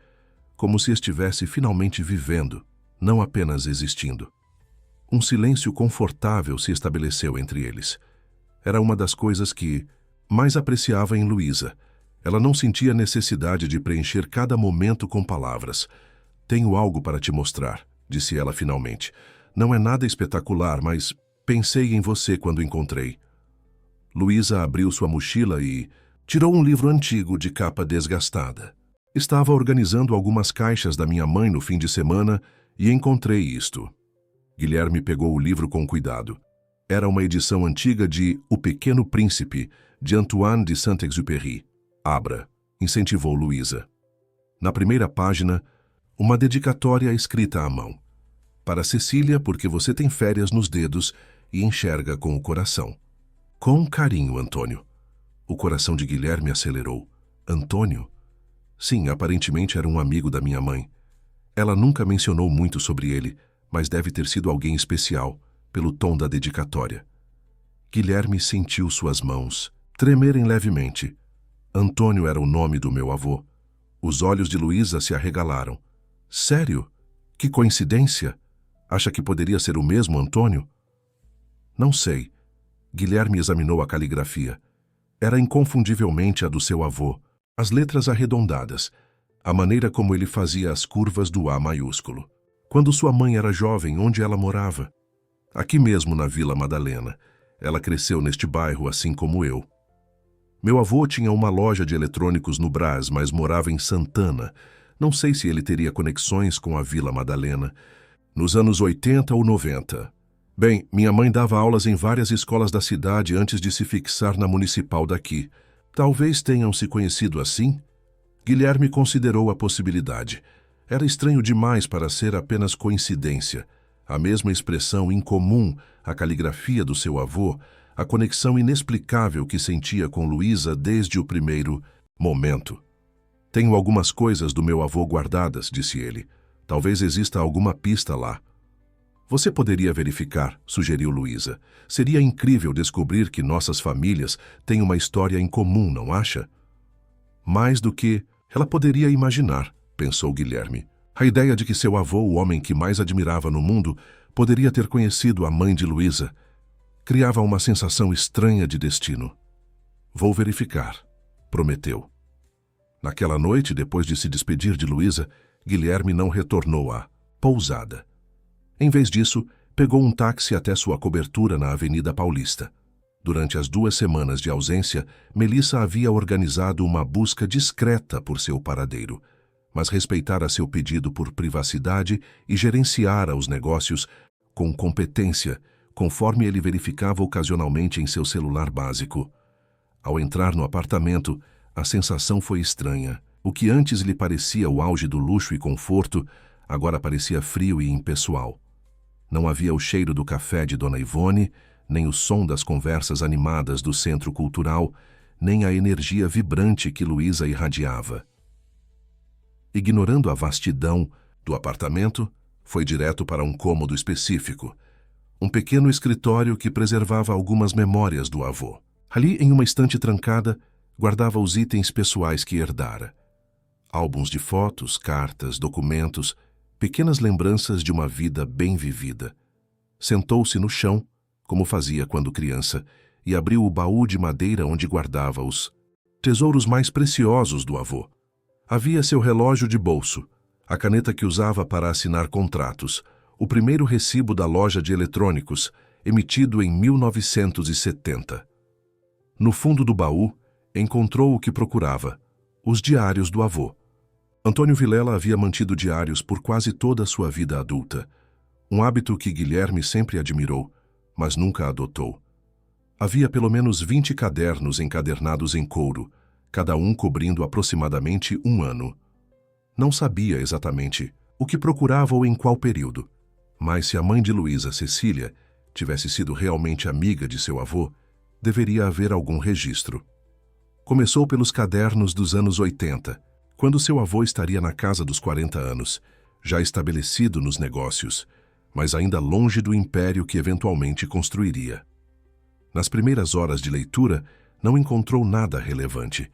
como se estivesse finalmente vivendo, não apenas existindo. Um silêncio confortável se estabeleceu entre eles. Era uma das coisas que mais apreciava em Luísa. Ela não sentia necessidade de preencher cada momento com palavras. Tenho algo para te mostrar, disse ela finalmente. Não é nada espetacular, mas pensei em você quando encontrei. Luísa abriu sua mochila e tirou um livro antigo de capa desgastada. Estava organizando algumas caixas da minha mãe no fim de semana e encontrei isto. Guilherme pegou o livro com cuidado. Era uma edição antiga de O Pequeno Príncipe, de Antoine de Saint-Exupéry. Abra, incentivou Luísa. Na primeira página, uma dedicatória escrita à mão. Para Cecília, porque você tem férias nos dedos e enxerga com o coração. Com carinho, Antônio. O coração de Guilherme acelerou. Antônio? Sim, aparentemente era um amigo da minha mãe. Ela nunca mencionou muito sobre ele, mas deve ter sido alguém especial, pelo tom da dedicatória. Guilherme sentiu suas mãos tremerem levemente. Antônio era o nome do meu avô. Os olhos de Luísa se arregalaram. Sério? Que coincidência! Acha que poderia ser o mesmo Antônio? Não sei. Guilherme examinou a caligrafia. Era inconfundivelmente a do seu avô. As letras arredondadas, a maneira como ele fazia as curvas do A maiúsculo. Quando sua mãe era jovem, onde ela morava? Aqui mesmo na Vila Madalena. Ela cresceu neste bairro, assim como eu. Meu avô tinha uma loja de eletrônicos no Brás, mas morava em Santana. Não sei se ele teria conexões com a Vila Madalena. Nos anos 80 ou 90. Bem, minha mãe dava aulas em várias escolas da cidade antes de se fixar na municipal daqui. Talvez tenham se conhecido assim? Guilherme considerou a possibilidade. Era estranho demais para ser apenas coincidência. A mesma expressão incomum, a caligrafia do seu avô, a conexão inexplicável que sentia com Luísa desde o primeiro momento. Tenho algumas coisas do meu avô guardadas, disse ele. Talvez exista alguma pista lá. Você poderia verificar, sugeriu Luísa. Seria incrível descobrir que nossas famílias têm uma história em comum, não acha? Mais do que ela poderia imaginar, pensou Guilherme. A ideia de que seu avô, o homem que mais admirava no mundo, poderia ter conhecido a mãe de Luísa, criava uma sensação estranha de destino. Vou verificar, prometeu. Naquela noite, depois de se despedir de Luísa, Guilherme não retornou à pousada. Em vez disso, pegou um táxi até sua cobertura na Avenida Paulista. Durante as 2 semanas de ausência, Melissa havia organizado uma busca discreta por seu paradeiro, mas respeitara seu pedido por privacidade e gerenciara os negócios com competência, conforme ele verificava ocasionalmente em seu celular básico. Ao entrar no apartamento, a sensação foi estranha. O que antes lhe parecia o auge do luxo e conforto, agora parecia frio e impessoal. Não havia o cheiro do café de Dona Ivone, nem o som das conversas animadas do centro cultural, nem a energia vibrante que Luísa irradiava. Ignorando a vastidão do apartamento, foi direto para um cômodo específico, um pequeno escritório que preservava algumas memórias do avô. Ali, em uma estante trancada, guardava os itens pessoais que herdara. Álbuns de fotos, cartas, documentos, pequenas lembranças de uma vida bem vivida. Sentou-se no chão, como fazia quando criança, e abriu o baú de madeira onde guardava os tesouros mais preciosos do avô. Havia seu relógio de bolso, a caneta que usava para assinar contratos, o primeiro recibo da loja de eletrônicos, emitido em 1970. No fundo do baú, encontrou o que procurava, os diários do avô. Antônio Vilela havia mantido diários por quase toda a sua vida adulta, um hábito que Guilherme sempre admirou, mas nunca adotou. Havia pelo menos 20 cadernos encadernados em couro, cada um cobrindo aproximadamente um ano. Não sabia exatamente o que procurava ou em qual período, mas se a mãe de Luísa, Cecília, tivesse sido realmente amiga de seu avô, deveria haver algum registro. Começou pelos cadernos dos anos 80, quando seu avô estaria na casa dos 40 anos, já estabelecido nos negócios, mas ainda longe do império que eventualmente construiria. Nas primeiras horas de leitura, não encontrou nada relevante.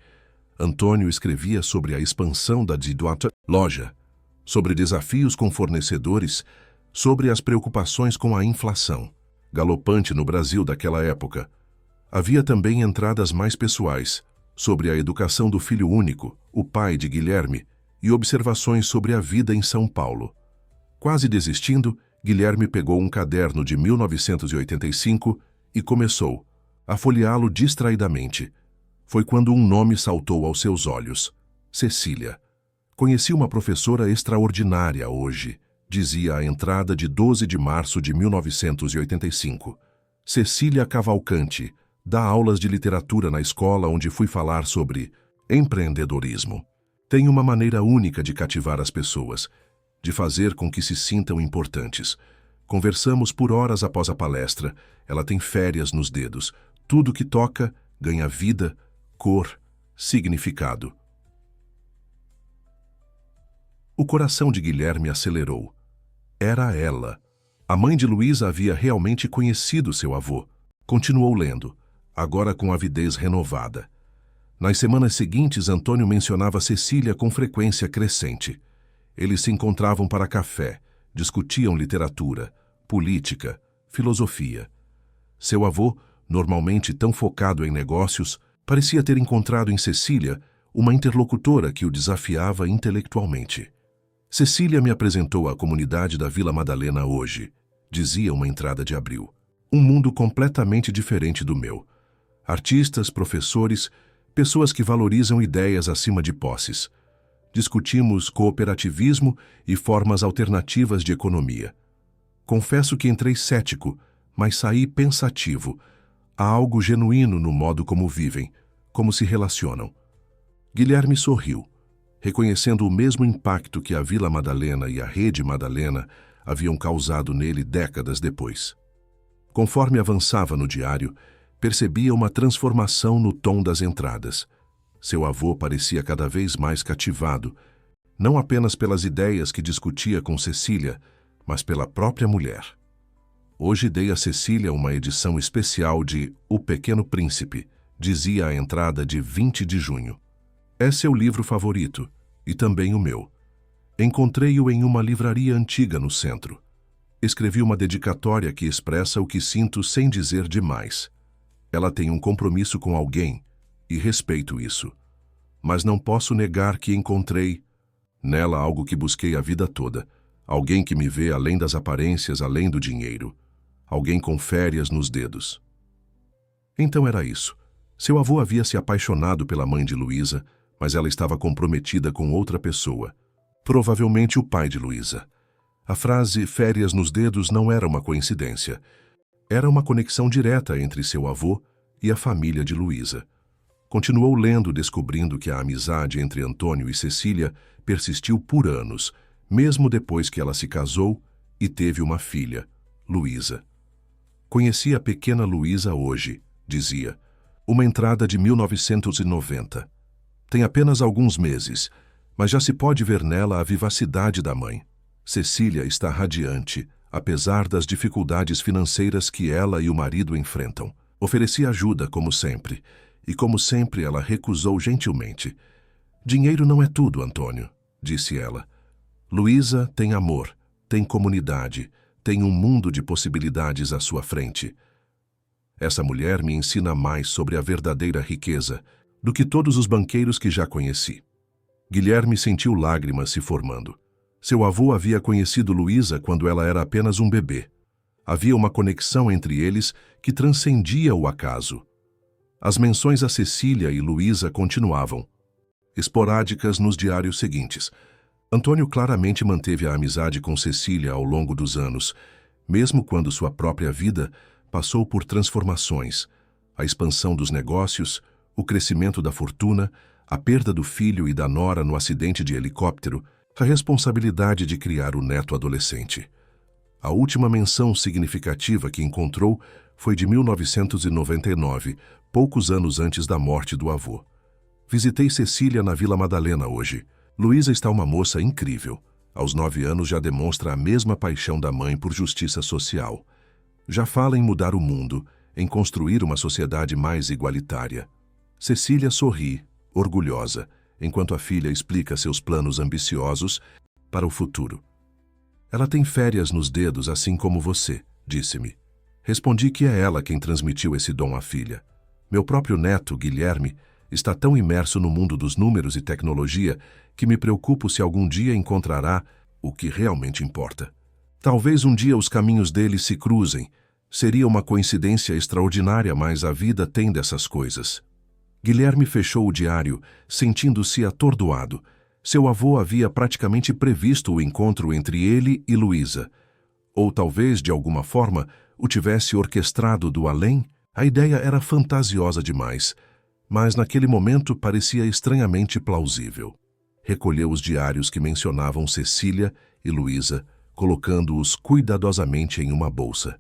Antônio escrevia sobre a expansão da dita loja, sobre desafios com fornecedores, sobre as preocupações com a inflação, galopante no Brasil daquela época. Havia também entradas mais pessoais, sobre a educação do filho único, o pai de Guilherme, e observações sobre a vida em São Paulo. Quase desistindo, Guilherme pegou um caderno de 1985 e começou a folheá-lo distraidamente. Foi quando um nome saltou aos seus olhos: Cecília. Conheci uma professora extraordinária hoje, dizia a entrada de 12 de março de 1985. Cecília Cavalcante, dá aulas de literatura na escola onde fui falar sobre empreendedorismo. Tem uma maneira única de cativar as pessoas, de fazer com que se sintam importantes. Conversamos por horas após a palestra, ela tem férias nos dedos. Tudo que toca ganha vida, cor, significado. O coração de Guilherme acelerou. Era ela. A mãe de Luísa havia realmente conhecido seu avô. Continuou lendo, agora com avidez renovada. Nas semanas seguintes, Antônio mencionava Cecília com frequência crescente. Eles se encontravam para café, discutiam literatura, política, filosofia. Seu avô, normalmente tão focado em negócios, parecia ter encontrado em Cecília uma interlocutora que o desafiava intelectualmente. Cecília me apresentou à comunidade da Vila Madalena hoje, dizia uma entrada de abril. Um mundo completamente diferente do meu. Artistas, professores, pessoas que valorizam ideias acima de posses. Discutimos cooperativismo e formas alternativas de economia. Confesso que entrei cético, mas saí pensativo. Há algo genuíno no modo como vivem, como se relacionam. Guilherme sorriu, reconhecendo o mesmo impacto que a Vila Madalena e a Rede Madalena haviam causado nele décadas depois. Conforme avançava no diário, percebia uma transformação no tom das entradas. Seu avô parecia cada vez mais cativado, não apenas pelas ideias que discutia com Cecília, mas pela própria mulher. Hoje dei a Cecília uma edição especial de O Pequeno Príncipe, dizia a entrada de 20 de junho. É seu livro favorito, e também o meu. Encontrei-o em uma livraria antiga no centro. Escrevi uma dedicatória que expressa o que sinto sem dizer demais. Ela tem um compromisso com alguém, e respeito isso. Mas não posso negar que encontrei nela algo que busquei a vida toda. Alguém que me vê além das aparências, além do dinheiro. Alguém com férias nos dedos. Então era isso. Seu avô havia se apaixonado pela mãe de Luísa, mas ela estava comprometida com outra pessoa. Provavelmente o pai de Luísa. A frase férias nos dedos não era uma coincidência. Era uma conexão direta entre seu avô e a família de Luísa. Continuou lendo, descobrindo que a amizade entre Antônio e Cecília persistiu por anos, mesmo depois que ela se casou e teve uma filha, Luísa. Conheci a pequena Luísa hoje, dizia. Uma entrada de 1990. Tem apenas alguns meses, mas já se pode ver nela a vivacidade da mãe. Cecília está radiante, apesar das dificuldades financeiras que ela e o marido enfrentam. Ofereci ajuda, como sempre, e como sempre ela recusou gentilmente. Dinheiro não é tudo, Antônio, disse ela. Luísa tem amor, tem comunidade, tem um mundo de possibilidades à sua frente. Essa mulher me ensina mais sobre a verdadeira riqueza, do que todos os banqueiros que já conheci. Guilherme sentiu lágrimas se formando. Seu avô havia conhecido Luísa quando ela era apenas um bebê. Havia uma conexão entre eles que transcendia o acaso. As menções a Cecília e Luísa continuavam, esporádicas nos diários seguintes. Antônio claramente manteve a amizade com Cecília ao longo dos anos, mesmo quando sua própria vida passou por transformações, a expansão dos negócios, o crescimento da fortuna, a perda do filho e da nora no acidente de helicóptero, a responsabilidade de criar o neto adolescente. A última menção significativa que encontrou foi de 1999, poucos anos antes da morte do avô. Visitei Cecília na Vila Madalena hoje. Luísa está uma moça incrível. Aos 9 anos já demonstra a mesma paixão da mãe por justiça social. Já fala em mudar o mundo, em construir uma sociedade mais igualitária. Cecília sorri, orgulhosa, enquanto a filha explica seus planos ambiciosos para o futuro. Ela tem férias nos dedos assim como você, disse-me. Respondi que é ela quem transmitiu esse dom à filha. Meu próprio neto, Guilherme, está tão imerso no mundo dos números e tecnologia que me preocupo se algum dia encontrará o que realmente importa. Talvez um dia os caminhos dele se cruzem. Seria uma coincidência extraordinária, mas a vida tem dessas coisas. Guilherme fechou o diário, sentindo-se atordoado. Seu avô havia praticamente previsto o encontro entre ele e Luísa. Ou talvez, de alguma forma, o tivesse orquestrado do além. A ideia era fantasiosa demais, mas naquele momento parecia estranhamente plausível. Recolheu os diários que mencionavam Cecília e Luísa, colocando-os cuidadosamente em uma bolsa.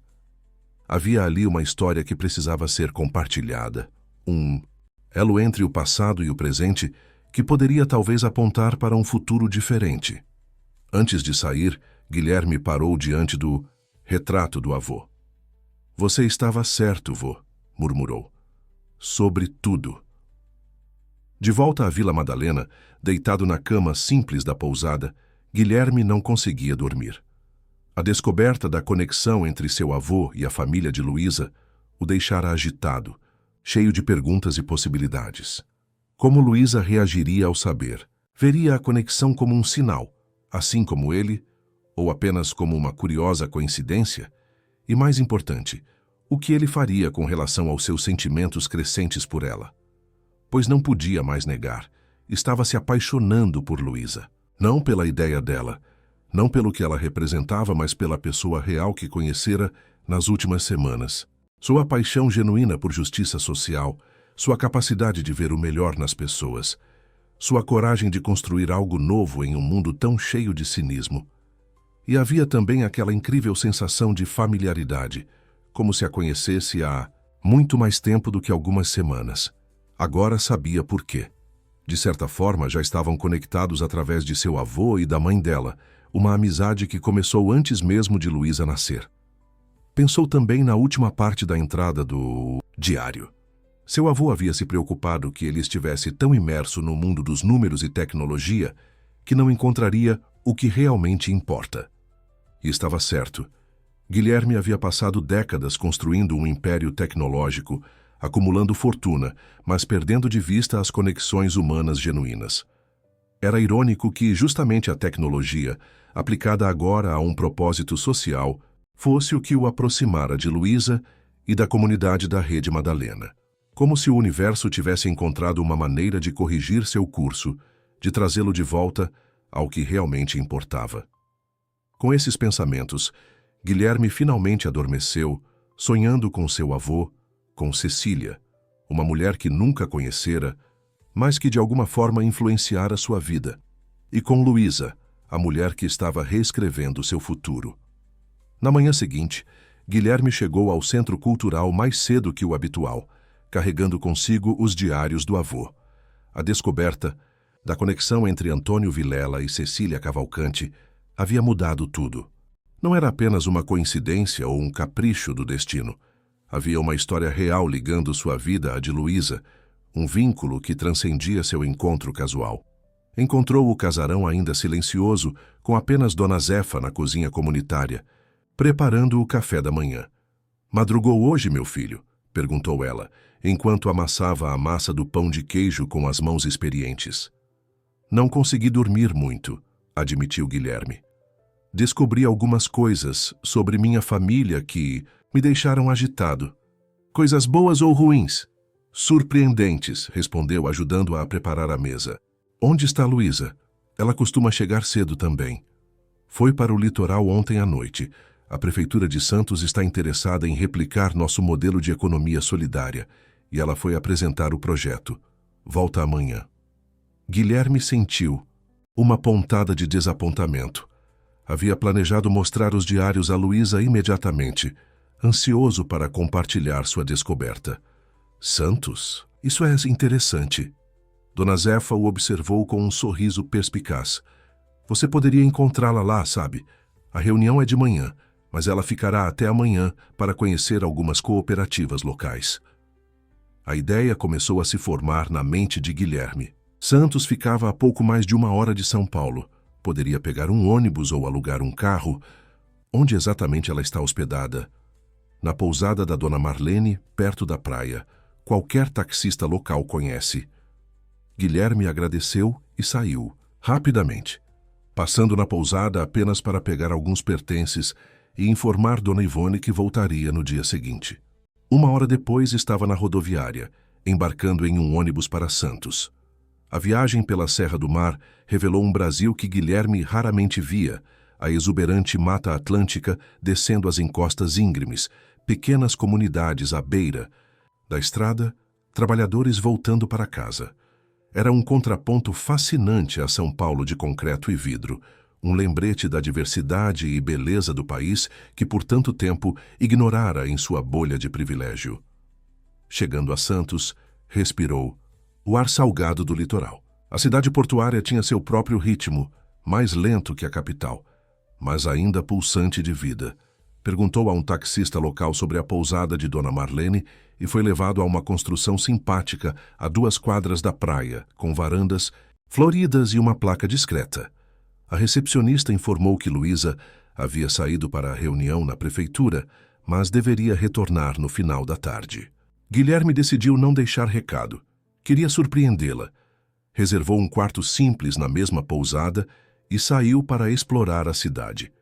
Havia ali uma história que precisava ser compartilhada, um elo entre o passado e o presente que poderia talvez apontar para um futuro diferente. Antes de sair, Guilherme parou diante do retrato do avô. "Você estava certo, vô", murmurou. "Sobre tudo." De volta à Vila Madalena, deitado na cama simples da pousada, Guilherme não conseguia dormir. A descoberta da conexão entre seu avô e a família de Luísa o deixara agitado, cheio de perguntas e possibilidades. Como Luísa reagiria ao saber? Veria a conexão como um sinal, assim como ele, ou apenas como uma curiosa coincidência? E mais importante, o que ele faria com relação aos seus sentimentos crescentes por ela? Pois não podia mais negar, estava se apaixonando por Luísa. Não pela ideia dela, não pelo que ela representava, mas pela pessoa real que conhecera nas últimas semanas. Sua paixão genuína por justiça social, sua capacidade de ver o melhor nas pessoas, sua coragem de construir algo novo em um mundo tão cheio de cinismo. E havia também aquela incrível sensação de familiaridade, como se a conhecesse há muito mais tempo do que algumas semanas. Agora sabia por quê. De certa forma, já estavam conectados através de seu avô e da mãe dela, uma amizade que começou antes mesmo de Luísa nascer. Pensou também na última parte da entrada do diário. Seu avô havia se preocupado que ele estivesse tão imerso no mundo dos números e tecnologia que não encontraria o que realmente importa. E estava certo. Guilherme havia passado décadas construindo um império tecnológico, acumulando fortuna, mas perdendo de vista as conexões humanas genuínas. Era irônico que justamente a tecnologia, aplicada agora a um propósito social, fosse o que o aproximara de Luísa e da comunidade da Rede Madalena. Como se o universo tivesse encontrado uma maneira de corrigir seu curso, de trazê-lo de volta ao que realmente importava. Com esses pensamentos, Guilherme finalmente adormeceu, sonhando com seu avô, com Cecília, uma mulher que nunca conhecera, mas que de alguma forma influenciara sua vida, e com Luísa, a mulher que estava reescrevendo seu futuro. Na manhã seguinte, Guilherme chegou ao centro cultural mais cedo que o habitual, carregando consigo os diários do avô. A descoberta da conexão entre Antônio Vilela e Cecília Cavalcante havia mudado tudo. Não era apenas uma coincidência ou um capricho do destino. Havia uma história real ligando sua vida à de Luísa, um vínculo que transcendia seu encontro casual. Encontrou o casarão ainda silencioso, com apenas Dona Zefa na cozinha comunitária, preparando o café da manhã. "Madrugou hoje, meu filho?", perguntou ela, enquanto amassava a massa do pão de queijo com as mãos experientes. Não consegui dormir muito, admitiu Guilherme. Descobri algumas coisas sobre minha família que me deixaram agitado. Coisas boas ou ruins? Surpreendentes, respondeu, ajudando-a a preparar a mesa. Onde está Luísa? Ela costuma chegar cedo também. Foi para o litoral ontem à noite. A Prefeitura de Santos está interessada em replicar nosso modelo de economia solidária e ela foi apresentar o projeto. Volta amanhã. Guilherme sentiu uma pontada de desapontamento. Havia planejado mostrar os diários a Luísa imediatamente, ansioso para compartilhar sua descoberta. Santos? Isso é interessante. Dona Zefa o observou com um sorriso perspicaz. Você poderia encontrá-la lá, sabe? A reunião é de manhã, mas ela ficará até amanhã para conhecer algumas cooperativas locais. A ideia começou a se formar na mente de Guilherme. Santos ficava a pouco mais de 1 hora de São Paulo. Poderia pegar um ônibus ou alugar um carro. Onde exatamente ela está hospedada? Na pousada da Dona Marlene, perto da praia. Qualquer taxista local conhece. Guilherme agradeceu e saiu, rapidamente, passando na pousada apenas para pegar alguns pertences e informar Dona Ivone que voltaria no dia seguinte. 1 hora depois estava na rodoviária, embarcando em um ônibus para Santos. A viagem pela Serra do Mar revelou um Brasil que Guilherme raramente via, a exuberante Mata Atlântica descendo as encostas íngremes, pequenas comunidades à beira da estrada, trabalhadores voltando para casa. Era um contraponto fascinante a São Paulo de concreto e vidro, um lembrete da diversidade e beleza do país que por tanto tempo ignorara em sua bolha de privilégio. Chegando a Santos, respirou o ar salgado do litoral. A cidade portuária tinha seu próprio ritmo, mais lento que a capital, mas ainda pulsante de vida. Perguntou a um taxista local sobre a pousada de Dona Marlene e foi levado a uma construção simpática a 2 quadras da praia, com varandas floridas e uma placa discreta. A recepcionista informou que Luísa havia saído para a reunião na prefeitura, mas deveria retornar no final da tarde. Guilherme decidiu não deixar recado. Queria surpreendê-la. Reservou um quarto simples na mesma pousada e saiu para explorar a cidade.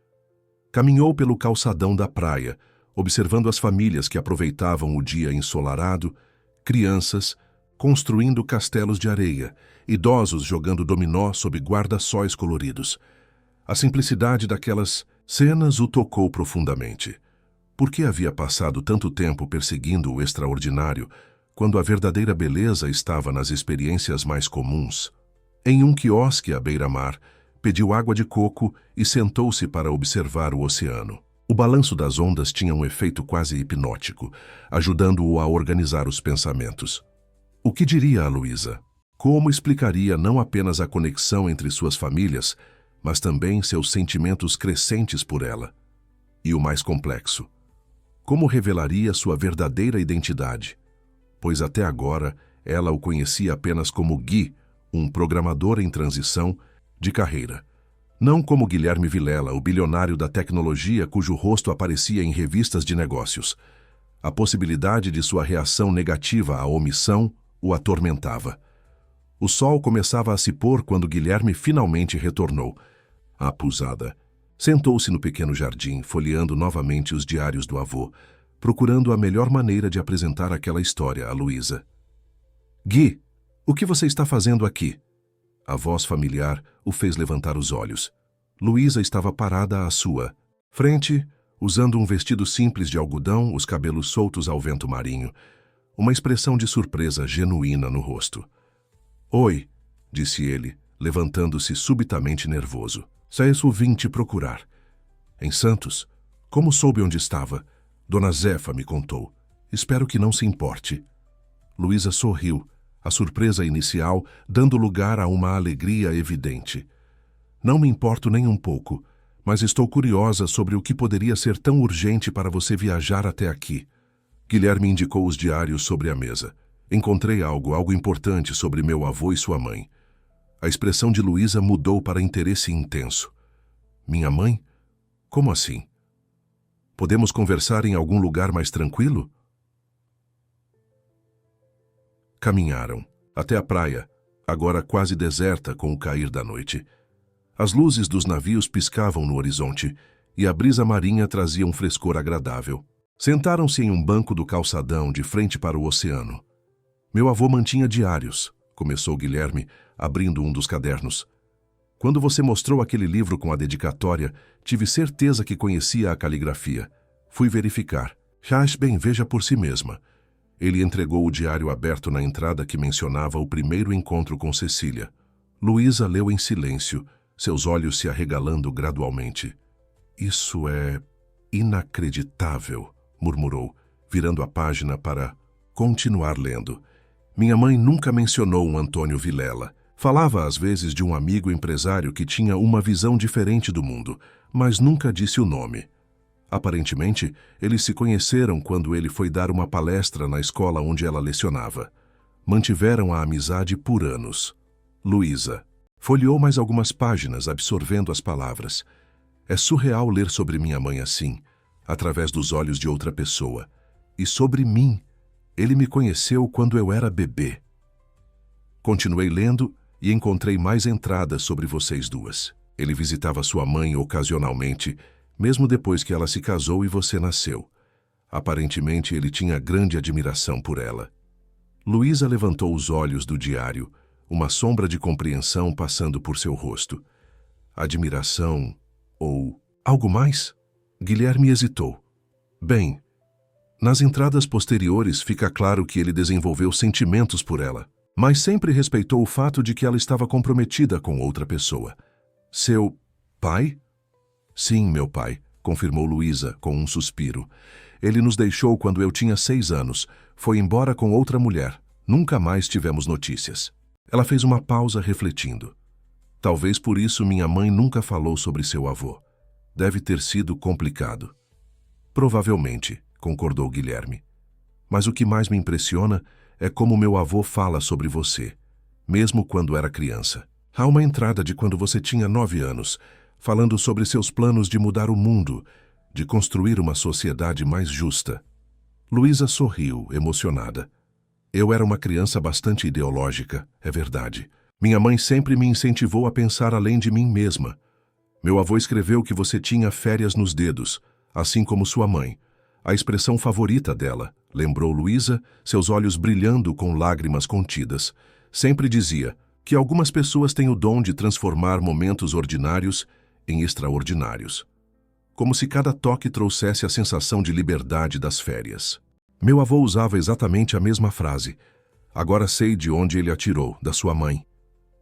Caminhou pelo calçadão da praia, observando as famílias que aproveitavam o dia ensolarado, crianças construindo castelos de areia, idosos jogando dominó sob guarda-sóis coloridos. A simplicidade daquelas cenas o tocou profundamente. Por que havia passado tanto tempo perseguindo o extraordinário, quando a verdadeira beleza estava nas experiências mais comuns? Em um quiosque à beira-mar, pediu água de coco e sentou-se para observar o oceano. O balanço das ondas tinha um efeito quase hipnótico, ajudando-o a organizar os pensamentos. O que diria a Luísa? Como explicaria não apenas a conexão entre suas famílias, mas também seus sentimentos crescentes por ela? E o mais complexo, como revelaria sua verdadeira identidade? Pois até agora ela o conhecia apenas como Gui, um programador em transição de carreira. Não como Guilherme Vilela, o bilionário da tecnologia cujo rosto aparecia em revistas de negócios. A possibilidade de sua reação negativa à omissão o atormentava. O sol começava a se pôr quando Guilherme finalmente retornou. À pousada, sentou-se no pequeno jardim, folheando novamente os diários do avô, procurando a melhor maneira de apresentar aquela história a Luísa. Gui, o que você está fazendo aqui? A voz familiar o fez levantar os olhos. Luísa estava parada à sua frente, usando um vestido simples de algodão, os cabelos soltos ao vento marinho, uma expressão de surpresa genuína no rosto. Oi, disse ele, levantando-se subitamente nervoso. Saísso vim te procurar. Em Santos? Como soube onde estava? Dona Zefa me contou. Espero que não se importe. Luísa sorriu, a surpresa inicial dando lugar a uma alegria evidente. Não me importo nem um pouco, mas estou curiosa sobre o que poderia ser tão urgente para você viajar até aqui. Guilherme indicou os diários sobre a mesa. Encontrei algo importante sobre meu avô e sua mãe. A expressão de Luísa mudou para interesse intenso. Minha mãe? Como assim? Podemos conversar em algum lugar mais tranquilo? Caminharam até a praia, agora quase deserta com o cair da noite. As luzes dos navios piscavam no horizonte e a brisa marinha trazia um frescor agradável. Sentaram-se em um banco do calçadão de frente para o oceano. Meu avô mantinha diários, começou Guilherme, abrindo um dos cadernos. Quando você mostrou aquele livro com a dedicatória, tive certeza que conhecia a caligrafia. Fui verificar. Faz bem, veja por si mesma. Ele entregou o diário aberto na entrada que mencionava o primeiro encontro com Cecília. Luísa leu em silêncio, seus olhos se arregalando gradualmente. Isso é inacreditável, murmurou, virando a página para continuar lendo. Minha mãe nunca mencionou um Antônio Vilela. Falava às vezes de um amigo empresário que tinha uma visão diferente do mundo, mas nunca disse o nome. Aparentemente, eles se conheceram quando ele foi dar uma palestra na escola onde ela lecionava. Mantiveram a amizade por anos. Luísa folheou mais algumas páginas, absorvendo as palavras. É surreal ler sobre minha mãe assim, através dos olhos de outra pessoa. E sobre mim, ele me conheceu quando eu era bebê. Continuei lendo e encontrei mais entradas sobre vocês duas. Ele visitava sua mãe ocasionalmente, mesmo depois que ela se casou e você nasceu. Aparentemente, ele tinha grande admiração por ela. Luísa levantou os olhos do diário, uma sombra de compreensão passando por seu rosto. Admiração ou algo mais? Guilherme hesitou. Bem, nas entradas posteriores fica claro que ele desenvolveu sentimentos por ela, mas sempre respeitou o fato de que ela estava comprometida com outra pessoa. Seu pai? Sim, meu pai, confirmou Luísa com um suspiro. Ele nos deixou quando eu tinha 6 anos. Foi embora com outra mulher. Nunca mais tivemos notícias. Ela fez uma pausa refletindo. Talvez por isso minha mãe nunca falou sobre seu avô. Deve ter sido complicado. Provavelmente, concordou Guilherme. Mas o que mais me impressiona é como meu avô fala sobre você, mesmo quando era criança. Há uma entrada de quando você tinha 9 anos, falando sobre seus planos de mudar o mundo, de construir uma sociedade mais justa. Luísa sorriu, emocionada. Eu era uma criança bastante ideológica, é verdade. Minha mãe sempre me incentivou a pensar além de mim mesma. Meu avô escreveu que você tinha férias nos dedos, assim como sua mãe. A expressão favorita dela, lembrou Luísa, seus olhos brilhando com lágrimas contidas. Sempre dizia que algumas pessoas têm o dom de transformar momentos ordinários em extraordinários. Como se cada toque trouxesse a sensação de liberdade das férias. Meu avô usava exatamente a mesma frase. Agora sei de onde ele a tirou, da sua mãe.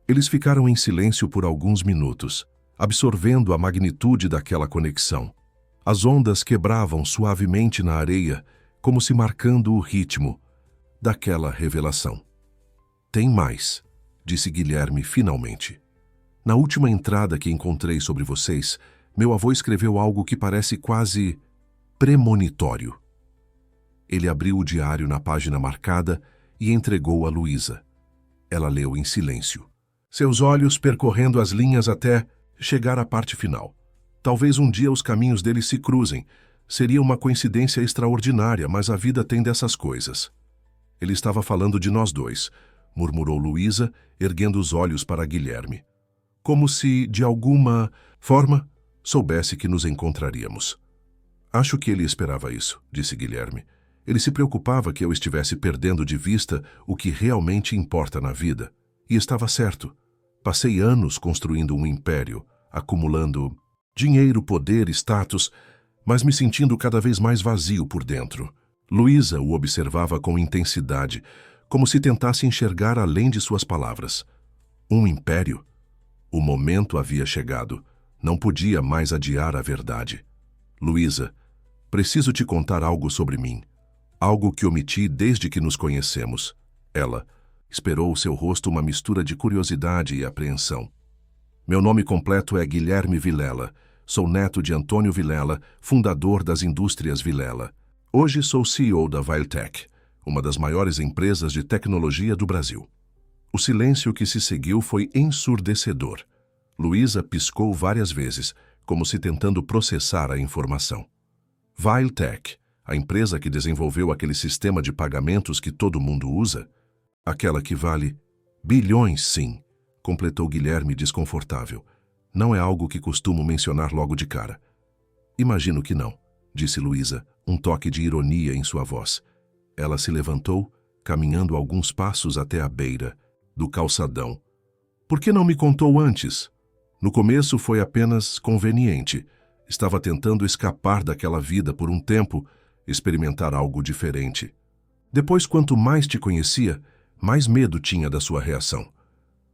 Eles ficaram em silêncio por alguns minutos, absorvendo a magnitude daquela conexão. As ondas quebravam suavemente na areia, como se marcando o ritmo daquela revelação. Tem mais, disse Guilherme finalmente. Na última entrada que encontrei sobre vocês, meu avô escreveu algo que parece quase premonitório. Ele abriu o diário na página marcada e entregou a Luísa. Ela leu em silêncio, seus olhos percorrendo as linhas até chegar à parte final. Talvez um dia os caminhos deles se cruzem. Seria uma coincidência extraordinária, mas a vida tem dessas coisas. Ele estava falando de nós dois, murmurou Luísa, erguendo os olhos para Guilherme. Como se, de alguma forma, soubesse que nos encontraríamos. Acho que ele esperava isso, disse Guilherme. Ele se preocupava que eu estivesse perdendo de vista o que realmente importa na vida. E estava certo. Passei anos construindo um império, acumulando dinheiro, poder, status, mas me sentindo cada vez mais vazio por dentro. Luísa o observava com intensidade, como se tentasse enxergar além de suas palavras. Um império? O momento havia chegado. Não podia mais adiar a verdade. Luísa, preciso te contar algo sobre mim. Algo que omiti desde que nos conhecemos. Ela esperou o seu rosto uma mistura de curiosidade e apreensão. Meu nome completo é Guilherme Vilela. Sou neto de Antônio Vilela, fundador das indústrias Vilela. Hoje sou CEO da Vailtec, uma das maiores empresas de tecnologia do Brasil. O silêncio que se seguiu foi ensurdecedor. Luísa piscou várias vezes, como se tentando processar a informação. Vailtec, a empresa que desenvolveu aquele sistema de pagamentos que todo mundo usa? Aquela que vale bilhões, sim, completou Guilherme desconfortável. Não é algo que costumo mencionar logo de cara. Imagino que não, disse Luísa, um toque de ironia em sua voz. Ela se levantou, caminhando alguns passos até a beira do calçadão. Por que não me contou antes? No começo foi apenas conveniente. Estava tentando escapar daquela vida por um tempo, experimentar algo diferente. Depois, quanto mais te conhecia, mais medo tinha da sua reação.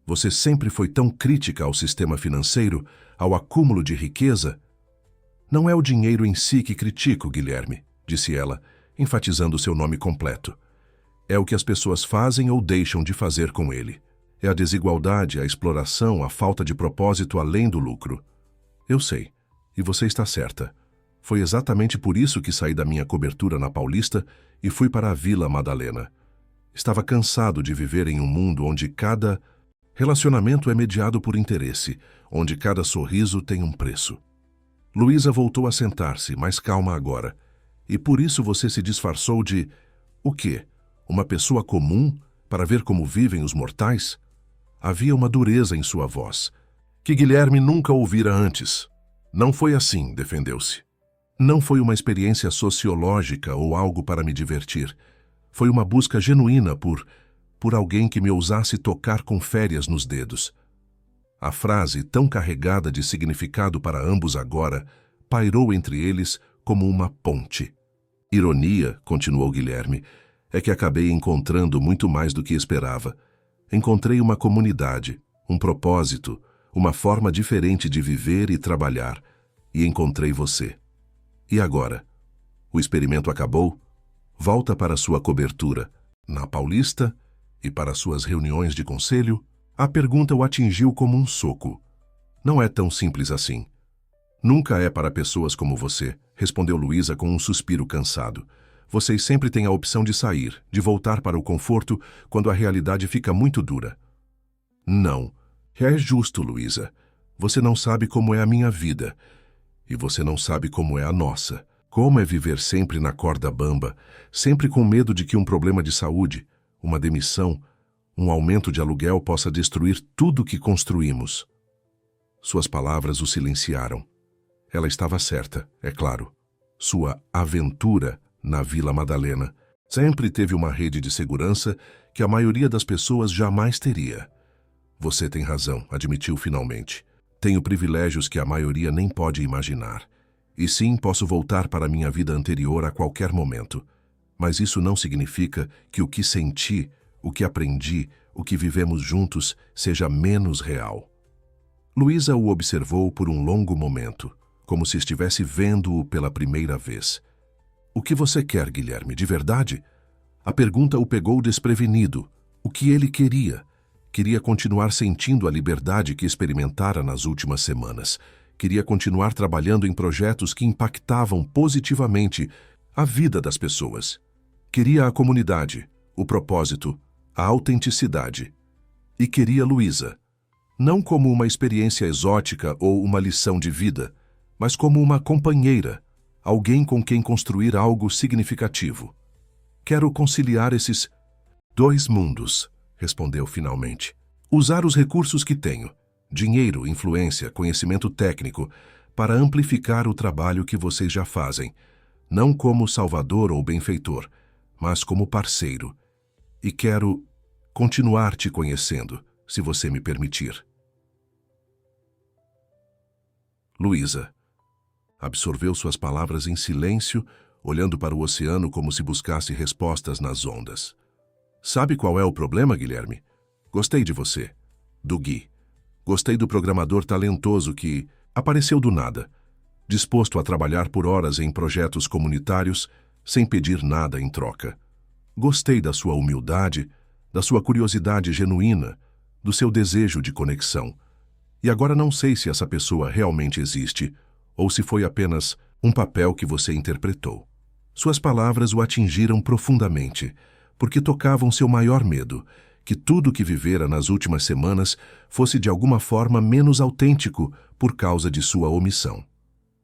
Você sempre foi tão crítica ao sistema financeiro, ao acúmulo de riqueza. Não é o dinheiro em si que critico, Guilherme, disse ela, enfatizando seu nome completo. É o que as pessoas fazem ou deixam de fazer com ele. É a desigualdade, a exploração, a falta de propósito além do lucro. Eu sei, e você está certa. Foi exatamente por isso que saí da minha cobertura na Paulista e fui para a Vila Madalena. Estava cansado de viver em um mundo onde cada relacionamento é mediado por interesse, onde cada sorriso tem um preço. Luísa voltou a sentar-se, mais calma agora. E por isso você se disfarçou de... o quê? Uma pessoa comum, para ver como vivem os mortais? Havia uma dureza em sua voz, que Guilherme nunca ouvira antes. Não foi assim, defendeu-se. Não foi uma experiência sociológica ou algo para me divertir. Foi uma busca genuína por alguém que me ousasse tocar com férias nos dedos. A frase, tão carregada de significado para ambos agora, pairou entre eles como uma ponte. Ironia, continuou Guilherme, é que acabei encontrando muito mais do que esperava. Encontrei uma comunidade, um propósito, uma forma diferente de viver e trabalhar, e encontrei você. E agora? O experimento acabou? Volta para sua cobertura, na Paulista, e para suas reuniões de conselho? A pergunta o atingiu como um soco. Não é tão simples assim. Nunca é para pessoas como você, respondeu Luísa com um suspiro cansado. Vocês sempre têm a opção de sair, de voltar para o conforto quando a realidade fica muito dura. Não. É justo, Luísa. Você não sabe como é a minha vida. E você não sabe como é a nossa. Como é viver sempre na corda bamba, sempre com medo de que um problema de saúde, uma demissão, um aumento de aluguel possa destruir tudo o que construímos. Suas palavras o silenciaram. Ela estava certa, é claro. Sua aventura na Vila Madalena sempre teve uma rede de segurança que a maioria das pessoas jamais teria. Você tem razão, admitiu finalmente. Tenho privilégios que a maioria nem pode imaginar. E sim, posso voltar para minha vida anterior a qualquer momento. Mas isso não significa que o que senti, o que aprendi, o que vivemos juntos seja menos real. Luísa o observou por um longo momento, como se estivesse vendo-o pela primeira vez. O que você quer, Guilherme, de verdade? A pergunta o pegou desprevenido. O que ele queria? Queria continuar sentindo a liberdade que experimentara nas últimas semanas. Queria continuar trabalhando em projetos que impactavam positivamente a vida das pessoas. Queria a comunidade, o propósito, a autenticidade. E queria Luísa, não como uma experiência exótica ou uma lição de vida, mas como uma companheira, alguém com quem construir algo significativo. Quero conciliar esses dois mundos, respondeu finalmente. Usar os recursos que tenho, dinheiro, influência, conhecimento técnico, para amplificar o trabalho que vocês já fazem, não como salvador ou benfeitor, mas como parceiro. E quero continuar te conhecendo, se você me permitir. Luísa absorveu suas palavras em silêncio, olhando para o oceano como se buscasse respostas nas ondas. Sabe qual é o problema, Guilherme? Gostei de você, do Gui. Gostei do programador talentoso que apareceu do nada, disposto a trabalhar por horas em projetos comunitários sem pedir nada em troca. Gostei da sua humildade, da sua curiosidade genuína, do seu desejo de conexão. E agora não sei se essa pessoa realmente existe ou se foi apenas um papel que você interpretou. Suas palavras o atingiram profundamente, porque tocavam seu maior medo, que tudo que vivera nas últimas semanas fosse de alguma forma menos autêntico por causa de sua omissão.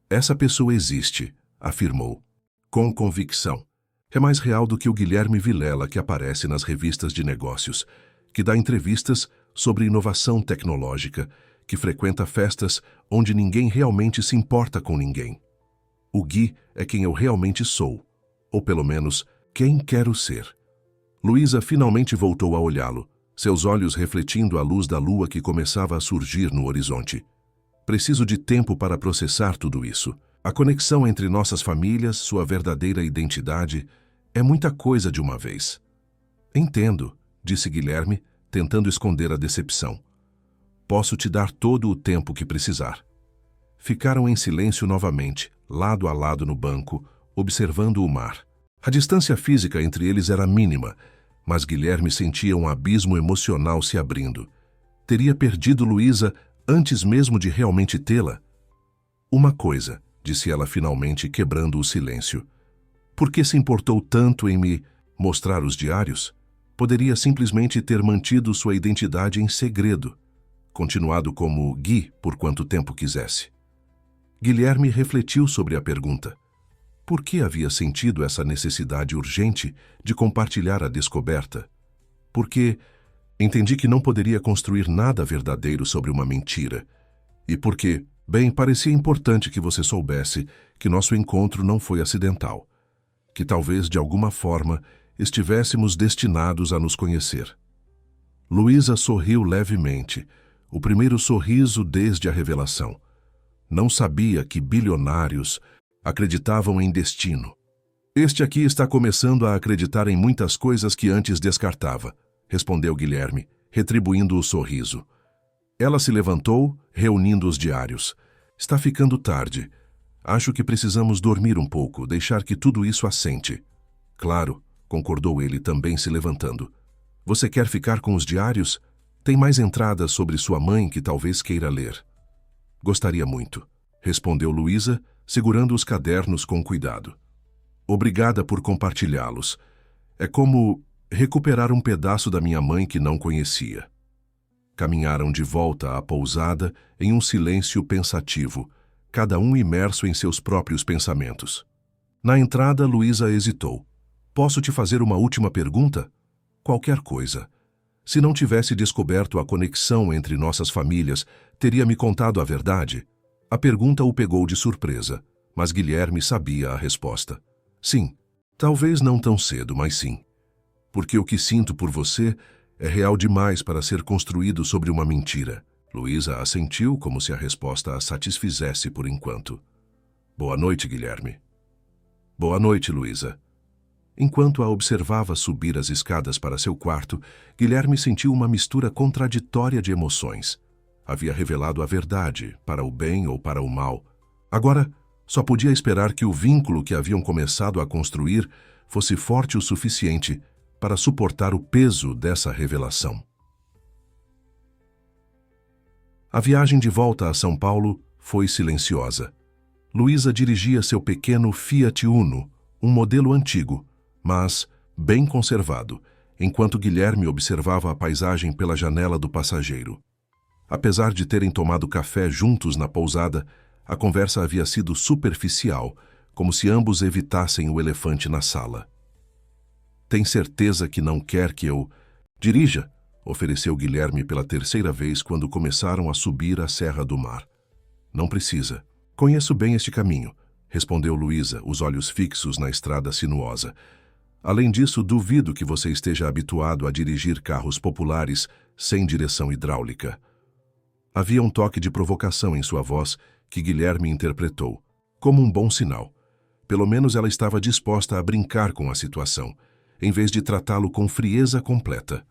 Essa pessoa existe, afirmou, com convicção. É mais real do que o Guilherme Vilela que aparece nas revistas de negócios, que dá entrevistas sobre inovação tecnológica, que frequenta festas onde ninguém realmente se importa com ninguém. O Gui é quem eu realmente sou, ou pelo menos quem quero ser. Luísa finalmente voltou a olhá-lo, seus olhos refletindo a luz da lua que começava a surgir no horizonte. Preciso de tempo para processar tudo isso. A conexão entre nossas famílias, sua verdadeira identidade, é muita coisa de uma vez. Entendo, disse Guilherme, tentando esconder a decepção. Posso te dar todo o tempo que precisar. Ficaram em silêncio novamente, lado a lado no banco, observando o mar. A distância física entre eles era mínima, mas Guilherme sentia um abismo emocional se abrindo. Teria perdido Luísa antes mesmo de realmente tê-la? Uma coisa, disse ela finalmente, quebrando o silêncio. Por que se importou tanto em me mostrar os diários? Poderia simplesmente ter mantido sua identidade em segredo, continuado como Gui por quanto tempo quisesse. Guilherme refletiu sobre a pergunta. Por que havia sentido essa necessidade urgente de compartilhar a descoberta? Porque entendi que não poderia construir nada verdadeiro sobre uma mentira. E porque, bem, parecia importante que você soubesse que nosso encontro não foi acidental. Que talvez, de alguma forma, estivéssemos destinados a nos conhecer. Luísa sorriu levemente, o primeiro sorriso desde a revelação. Não sabia que bilionários acreditavam em destino. Este aqui está começando a acreditar em muitas coisas que antes descartava, respondeu Guilherme, retribuindo o sorriso. Ela se levantou, reunindo os diários. Está ficando tarde. Acho que precisamos dormir um pouco, deixar que tudo isso assente. Claro, concordou ele também se levantando. Você quer ficar com os diários? Tem mais entradas sobre sua mãe que talvez queira ler. Gostaria muito, respondeu Luísa, segurando os cadernos com cuidado. Obrigada por compartilhá-los. É como recuperar um pedaço da minha mãe que não conhecia. Caminharam de volta à pousada em um silêncio pensativo, cada um imerso em seus próprios pensamentos. Na entrada, Luísa hesitou. Posso te fazer uma última pergunta? Qualquer coisa. Se não tivesse descoberto a conexão entre nossas famílias, teria me contado a verdade? A pergunta o pegou de surpresa, mas Guilherme sabia a resposta. Sim, talvez não tão cedo, mas sim. Porque o que sinto por você é real demais para ser construído sobre uma mentira. Luísa assentiu como se a resposta a satisfizesse por enquanto. Boa noite, Guilherme. Boa noite, Luísa. Enquanto a observava subir as escadas para seu quarto, Guilherme sentiu uma mistura contraditória de emoções. Havia revelado a verdade, para o bem ou para o mal. Agora, só podia esperar que o vínculo que haviam começado a construir fosse forte o suficiente para suportar o peso dessa revelação. A viagem de volta a São Paulo foi silenciosa. Luísa dirigia seu pequeno Fiat Uno, um modelo antigo, mas bem conservado, enquanto Guilherme observava a paisagem pela janela do passageiro. Apesar de terem tomado café juntos na pousada, a conversa havia sido superficial, como se ambos evitassem o elefante na sala. Tem certeza que não quer que eu dirija? Ofereceu Guilherme pela terceira vez quando começaram a subir a Serra do Mar. Não precisa. Conheço bem este caminho, respondeu Luísa, os olhos fixos na estrada sinuosa. Além disso, duvido que você esteja habituado a dirigir carros populares sem direção hidráulica. Havia um toque de provocação em sua voz que Guilherme interpretou, como um bom sinal. Pelo menos ela estava disposta a brincar com a situação, em vez de tratá-lo com frieza completa.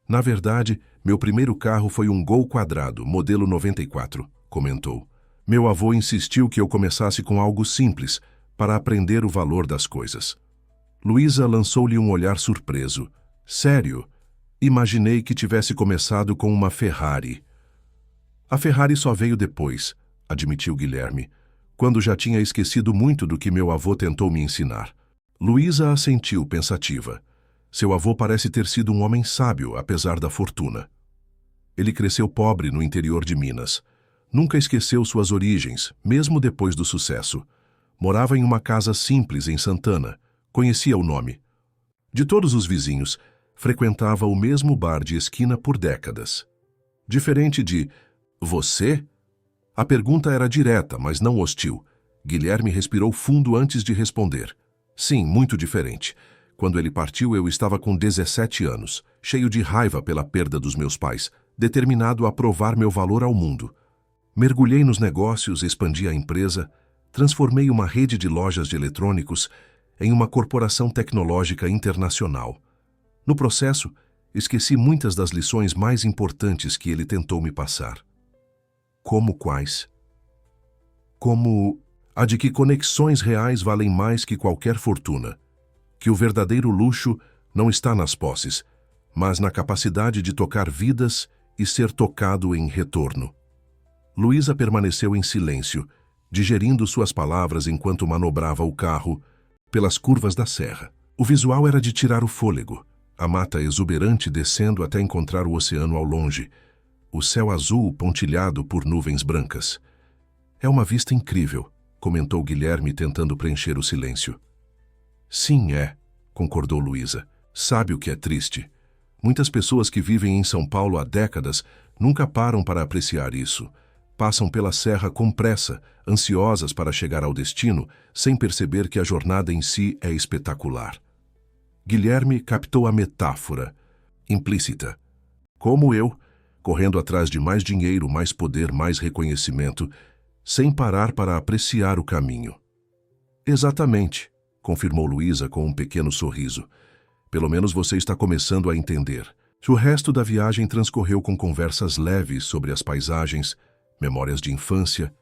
Na verdade, meu primeiro carro foi um Gol quadrado, modelo 94, comentou. Meu avô insistiu que eu começasse com algo simples, para aprender o valor das coisas. Luísa lançou-lhe um olhar surpreso. Sério? Imaginei que tivesse começado com uma Ferrari. A Ferrari só veio depois, admitiu Guilherme, quando já tinha esquecido muito do que meu avô tentou me ensinar. Luísa assentiu pensativa. Seu avô parece ter sido um homem sábio, apesar da fortuna. Ele cresceu pobre no interior de Minas. Nunca esqueceu suas origens, mesmo depois do sucesso. Morava em uma casa simples em Santana, Conhecia o nome. De todos os vizinhos, frequentava o mesmo bar de esquina por décadas. Diferente de você? A pergunta era direta, mas não hostil. Guilherme respirou fundo antes de responder. Sim, muito diferente. Quando ele partiu, eu estava com 17 anos, cheio de raiva pela perda dos meus pais, determinado a provar meu valor ao mundo. Mergulhei nos negócios, expandi a empresa, transformei uma rede de lojas de eletrônicos em uma corporação tecnológica internacional. No processo, esqueci muitas das lições mais importantes que ele tentou me passar. Como quais? Como a de que conexões reais valem mais que qualquer fortuna, que o verdadeiro luxo não está nas posses, mas na capacidade de tocar vidas e ser tocado em retorno. Luísa permaneceu em silêncio, digerindo suas palavras enquanto manobrava o carro pelas curvas da serra. O visual era de tirar o fôlego, a mata exuberante descendo até encontrar o oceano ao longe, o céu azul pontilhado por nuvens brancas. É uma vista incrível, comentou Guilherme tentando preencher o silêncio. Sim, concordou Luísa. Sabe o que é triste? Muitas pessoas que vivem em São Paulo há décadas nunca param para apreciar isso. Passam pela serra com pressa, ansiosas para chegar ao destino, sem perceber que a jornada em si é espetacular. Guilherme captou a metáfora, implícita. Como eu, correndo atrás de mais dinheiro, mais poder, mais reconhecimento, sem parar para apreciar o caminho. Exatamente, confirmou Luísa com um pequeno sorriso. Pelo menos você está começando a entender. O resto da viagem transcorreu com conversas leves sobre as paisagens, memórias de infância,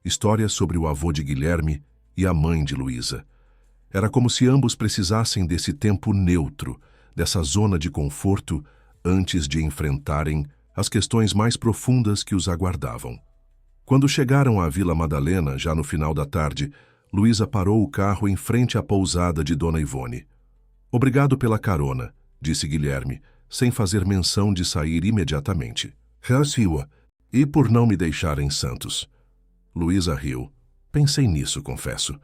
histórias sobre o avô de Guilherme e a mãe de Luísa. Era como se ambos precisassem desse tempo neutro, dessa zona de conforto, antes de enfrentarem as questões mais profundas que os aguardavam. Quando chegaram à Vila Madalena, já no final da tarde, Luísa parou o carro em frente à pousada de Dona Ivone. Obrigado pela carona, disse Guilherme, sem fazer menção de sair imediatamente. E por não me deixar em Santos. Luísa riu. Pensei nisso, confesso.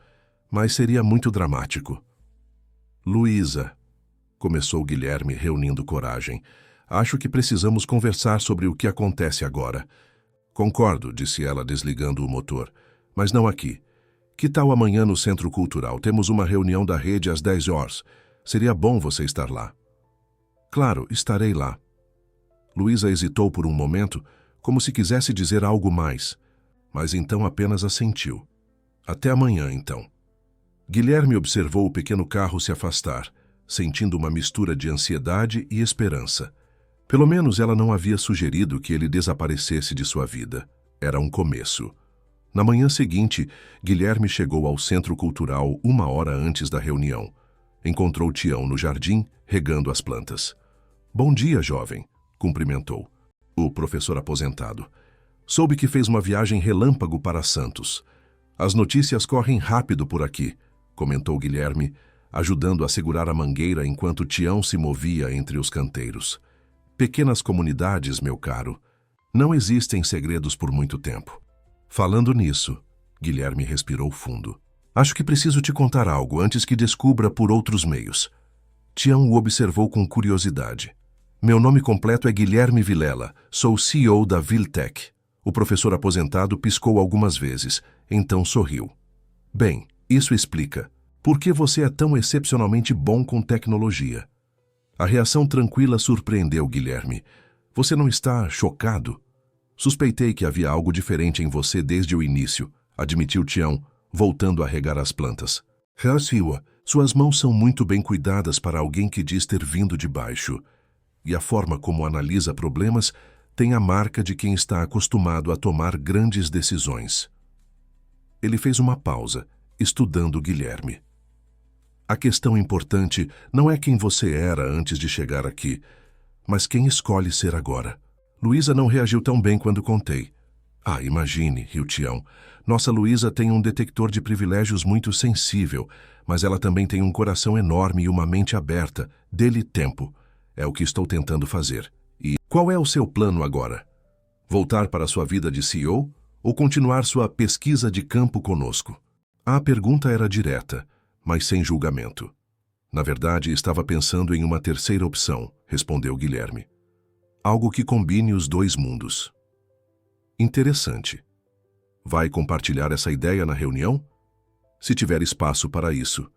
Mas seria muito dramático. Luísa, começou Guilherme, reunindo coragem. Acho que precisamos conversar sobre o que acontece agora. Concordo, disse ela, desligando o motor. Mas não aqui. Que tal amanhã no Centro Cultural? Temos uma reunião da rede às 10 horas. Seria bom você estar lá. Claro, estarei lá. Luísa hesitou por um momento, como se quisesse dizer algo mais, mas então apenas assentiu. Até amanhã, então. Guilherme observou o pequeno carro se afastar, sentindo uma mistura de ansiedade e esperança. Pelo menos ela não havia sugerido que ele desaparecesse de sua vida. Era um começo. Na manhã seguinte, Guilherme chegou ao Centro Cultural 1 hora antes da reunião. Encontrou Tião no jardim, regando as plantas. Bom dia, jovem, cumprimentou. O professor aposentado. Soube que fez uma viagem relâmpago para Santos. As notícias correm rápido por aqui, comentou Guilherme, ajudando a segurar a mangueira enquanto Tião se movia entre os canteiros. Pequenas comunidades, meu caro. Não existem segredos por muito tempo. Falando nisso, Guilherme respirou fundo. Acho que preciso te contar algo antes que descubra por outros meios. Tião o observou com curiosidade. Meu nome completo é Guilherme Vilela, sou CEO da Viltec. O professor aposentado piscou algumas vezes, então sorriu. Bem, isso explica. Por que você é tão excepcionalmente bom com tecnologia? A reação tranquila surpreendeu Guilherme. Você não está chocado? Suspeitei que havia algo diferente em você desde o início, admitiu Tião, voltando a regar as plantas. Suas mãos são muito bem cuidadas para alguém que diz ter vindo de baixo. E a forma como analisa problemas tem a marca de quem está acostumado a tomar grandes decisões. Ele fez uma pausa, estudando Guilherme. A questão importante não é quem você era antes de chegar aqui, mas quem escolhe ser agora. Luísa não reagiu tão bem quando contei. Imagine, riu Tião. Nossa Luísa tem um detector de privilégios muito sensível, mas ela também tem um coração enorme e uma mente aberta. Dê-lhe tempo. É o que estou tentando fazer. E qual é o seu plano agora? Voltar para sua vida de CEO ou continuar sua pesquisa de campo conosco? A pergunta era direta, mas sem julgamento. Na verdade, estava pensando em uma terceira opção, respondeu Guilherme. Algo que combine os dois mundos. Interessante. Vai compartilhar essa ideia na reunião? Se tiver espaço para isso.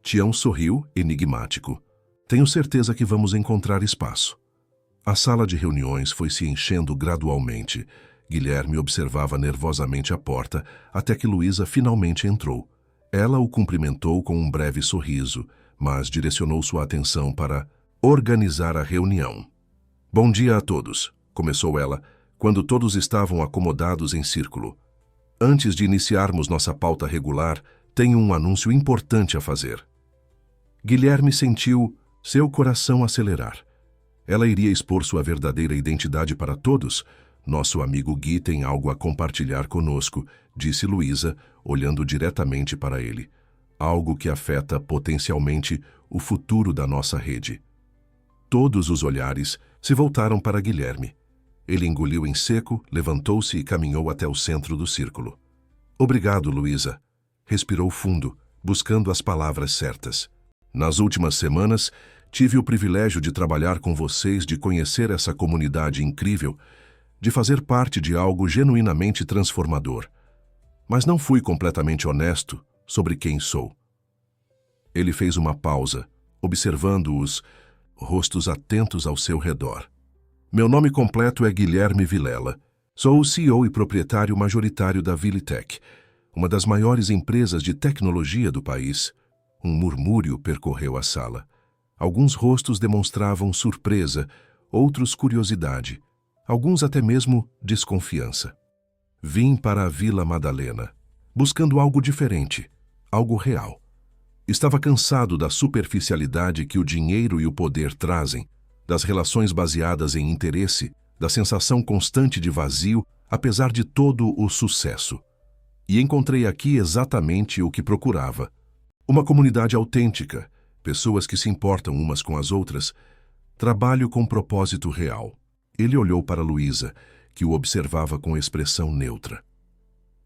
Tião sorriu, enigmático. Tenho certeza que vamos encontrar espaço. A sala de reuniões foi se enchendo gradualmente. Guilherme observava nervosamente a porta até que Luísa finalmente entrou. Ela o cumprimentou com um breve sorriso, mas direcionou sua atenção para organizar a reunião. Bom dia a todos, começou ela, quando todos estavam acomodados em círculo. Antes de iniciarmos nossa pauta regular, tenho um anúncio importante a fazer. Guilherme sentiu seu coração acelerar. Ela iria expor sua verdadeira identidade para todos? Nosso amigo Gui tem algo a compartilhar conosco, disse Luísa, olhando diretamente para ele. Algo que afeta potencialmente o futuro da nossa rede. Todos os olhares se voltaram para Guilherme. Ele engoliu em seco, levantou-se e caminhou até o centro do círculo. Obrigado, Luísa. Respirou fundo, buscando as palavras certas. Nas últimas semanas, tive o privilégio de trabalhar com vocês, de conhecer essa comunidade incrível, de fazer parte de algo genuinamente transformador. Mas não fui completamente honesto sobre quem sou. Ele fez uma pausa, observando os rostos atentos ao seu redor. Meu nome completo é Guilherme Vilela. Sou o CEO e proprietário majoritário da Vilitech, uma das maiores empresas de tecnologia do país. Um murmúrio percorreu a sala. Alguns rostos demonstravam surpresa, outros curiosidade, alguns até mesmo desconfiança. Vim para a Vila Madalena, buscando algo diferente, algo real. Estava cansado da superficialidade que o dinheiro e o poder trazem, das relações baseadas em interesse, da sensação constante de vazio, apesar de todo o sucesso. E encontrei aqui exatamente o que procurava. Uma comunidade autêntica, pessoas que se importam umas com as outras, trabalho com propósito real. Ele olhou para Luísa, que o observava com expressão neutra.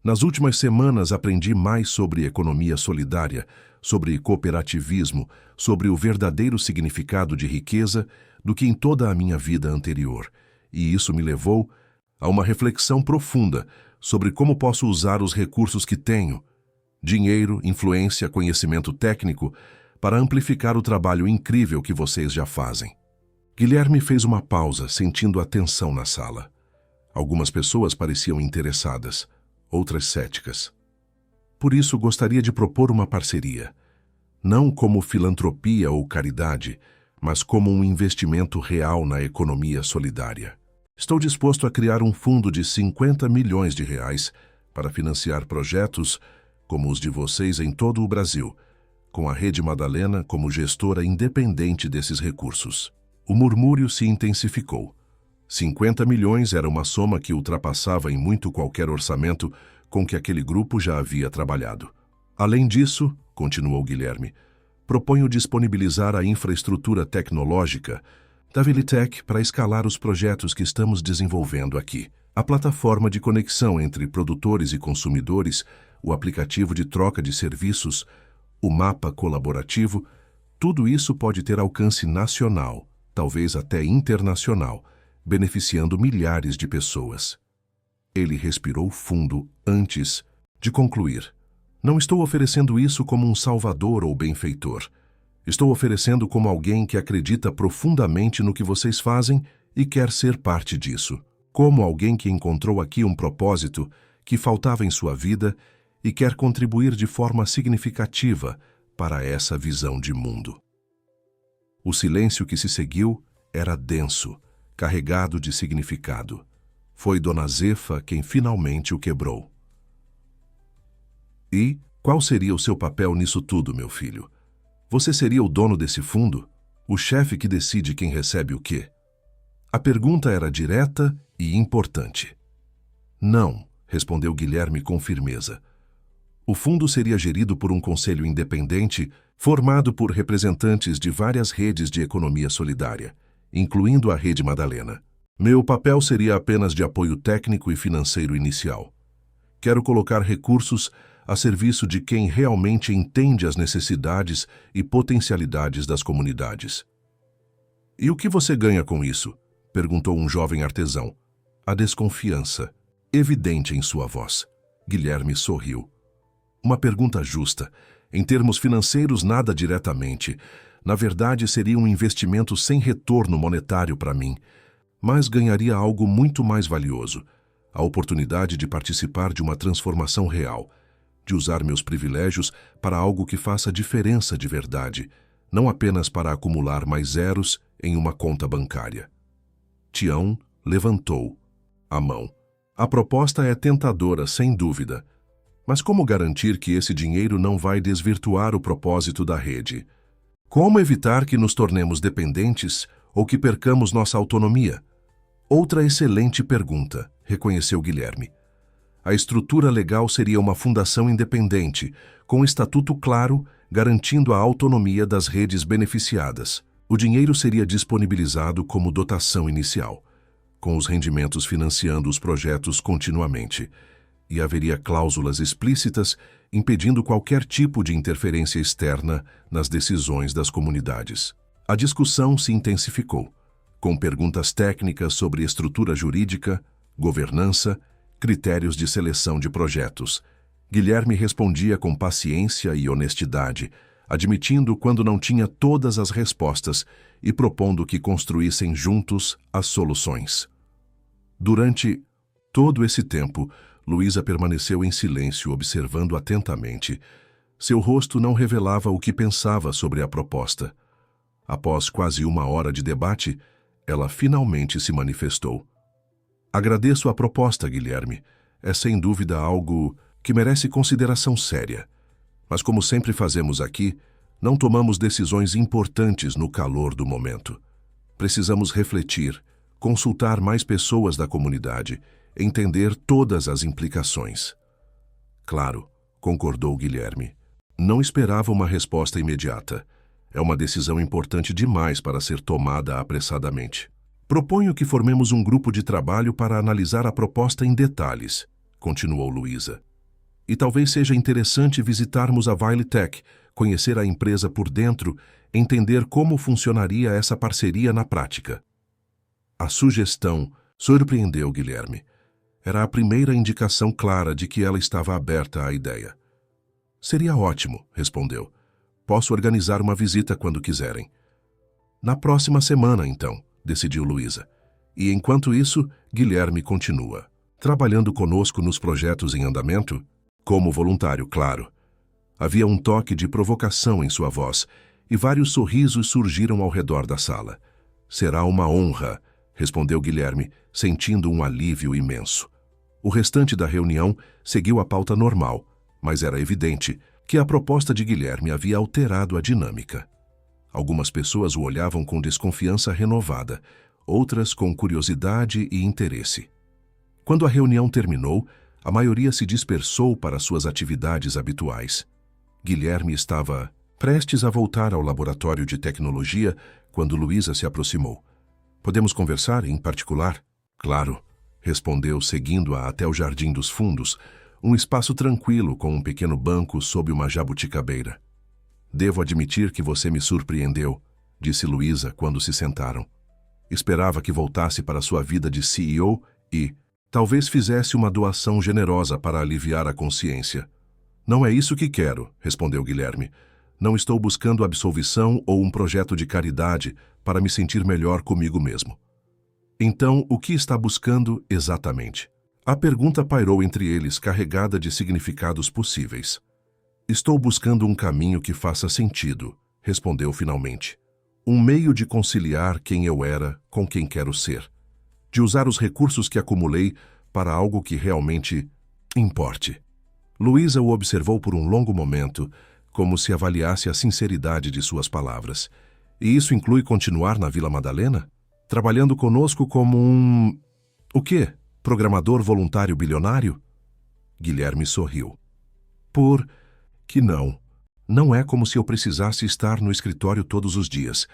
Nas últimas semanas aprendi mais sobre economia solidária, sobre cooperativismo, sobre o verdadeiro significado de riqueza do que em toda a minha vida anterior, e isso me levou a uma reflexão profunda sobre como posso usar os recursos que tenho, dinheiro, influência, conhecimento técnico, para amplificar o trabalho incrível que vocês já fazem. Guilherme fez uma pausa, sentindo a tensão na sala. Algumas pessoas pareciam interessadas, outras céticas. Por isso, gostaria de propor uma parceria, não como filantropia ou caridade, mas como um investimento real na economia solidária. Estou disposto a criar um fundo de 50 milhões de reais para financiar projetos como os de vocês em todo o Brasil, com a Rede Madalena como gestora independente desses recursos. O murmúrio se intensificou. 50 milhões era uma soma que ultrapassava em muito qualquer orçamento com que aquele grupo já havia trabalhado. Além disso, continuou Guilherme, proponho disponibilizar a infraestrutura tecnológica da Vilitech para escalar os projetos que estamos desenvolvendo aqui. A plataforma de conexão entre produtores e consumidores, o aplicativo de troca de serviços, o mapa colaborativo, tudo isso pode ter alcance nacional, talvez até internacional, beneficiando milhares de pessoas. Ele respirou fundo antes de concluir. Não estou oferecendo isso como um salvador ou benfeitor. Estou oferecendo como alguém que acredita profundamente no que vocês fazem e quer ser parte disso. Como alguém que encontrou aqui um propósito que faltava em sua vida e quer contribuir de forma significativa para essa visão de mundo. O silêncio que se seguiu era denso, carregado de significado. Foi Dona Zefa quem finalmente o quebrou. E qual seria o seu papel nisso tudo, meu filho? Você seria o dono desse fundo? O chefe que decide quem recebe o quê? A pergunta era direta e importante. Não, respondeu Guilherme com firmeza. O fundo seria gerido por um conselho independente, formado por representantes de várias redes de economia solidária, incluindo a Rede Madalena. Meu papel seria apenas de apoio técnico e financeiro inicial. Quero colocar recursos a serviço de quem realmente entende as necessidades e potencialidades das comunidades. E o que você ganha com isso? Perguntou um jovem artesão. A desconfiança, evidente em sua voz. Guilherme sorriu. Uma pergunta justa. Em termos financeiros, nada diretamente. Na verdade, seria um investimento sem retorno monetário para mim. Mas ganharia algo muito mais valioso. A oportunidade de participar de uma transformação real. De usar meus privilégios para algo que faça diferença de verdade. Não apenas para acumular mais zeros em uma conta bancária. Tião levantou a mão. A proposta é tentadora, sem dúvida. Mas como garantir que esse dinheiro não vai desvirtuar o propósito da rede? Como evitar que nos tornemos dependentes ou que percamos nossa autonomia? Outra excelente pergunta, reconheceu Guilherme. A estrutura legal seria uma fundação independente, com estatuto claro, garantindo a autonomia das redes beneficiadas. O dinheiro seria disponibilizado como dotação inicial, com os rendimentos financiando os projetos continuamente, e haveria cláusulas explícitas impedindo qualquer tipo de interferência externa nas decisões das comunidades. A discussão se intensificou, com perguntas técnicas sobre estrutura jurídica, governança, critérios de seleção de projetos. Guilherme respondia com paciência e honestidade, admitindo quando não tinha todas as respostas e propondo que construíssem juntos as soluções. Durante todo esse tempo, Luísa permaneceu em silêncio, observando atentamente. Seu rosto não revelava o que pensava sobre a proposta. Após quase 1 hora de debate, ela finalmente se manifestou. Agradeço a proposta, Guilherme. É sem dúvida algo que merece consideração séria. Mas como sempre fazemos aqui, não tomamos decisões importantes no calor do momento. Precisamos refletir, consultar mais pessoas da comunidade, entender todas as implicações. Claro, concordou Guilherme. Não esperava uma resposta imediata. É uma decisão importante demais para ser tomada apressadamente. Proponho que formemos um grupo de trabalho para analisar a proposta em detalhes, continuou Luísa. E talvez seja interessante visitarmos a Viletech, conhecer a empresa por dentro, entender como funcionaria essa parceria na prática. A sugestão surpreendeu Guilherme. Era a primeira indicação clara de que ela estava aberta à ideia. Seria ótimo, respondeu. Posso organizar uma visita quando quiserem. Na próxima semana, então, decidiu Luísa. E enquanto isso, Guilherme continua. Trabalhando conosco nos projetos em andamento? Como voluntário, claro. Havia um toque de provocação em sua voz, e vários sorrisos surgiram ao redor da sala. Será uma honra, respondeu Guilherme, sentindo um alívio imenso. O restante da reunião seguiu a pauta normal, mas era evidente que a proposta de Guilherme havia alterado a dinâmica. Algumas pessoas o olhavam com desconfiança renovada, outras com curiosidade e interesse. Quando a reunião terminou, a maioria se dispersou para suas atividades habituais. Guilherme estava prestes a voltar ao laboratório de tecnologia quando Luísa se aproximou. Podemos conversar em particular? Claro, respondeu, seguindo-a até o Jardim dos Fundos, um espaço tranquilo com um pequeno banco sob uma jabuticabeira. Devo admitir que você me surpreendeu, disse Luísa quando se sentaram. Esperava que voltasse para sua vida de CEO e talvez fizesse uma doação generosa para aliviar a consciência. Não é isso que quero, respondeu Guilherme. Não estou buscando absolvição ou um projeto de caridade para me sentir melhor comigo mesmo. Então, o que está buscando exatamente? A pergunta pairou entre eles, carregada de significados possíveis. Estou buscando um caminho que faça sentido, respondeu finalmente. Um meio de conciliar quem eu era com quem quero ser. De usar os recursos que acumulei para algo que realmente importe. Luísa o observou por um longo momento, como se avaliasse a sinceridade de suas palavras. E isso inclui continuar na Vila Madalena? Trabalhando conosco como um... O quê? Programador voluntário bilionário? Guilherme sorriu. Por que não? Não é como se eu precisasse estar no escritório todos os dias.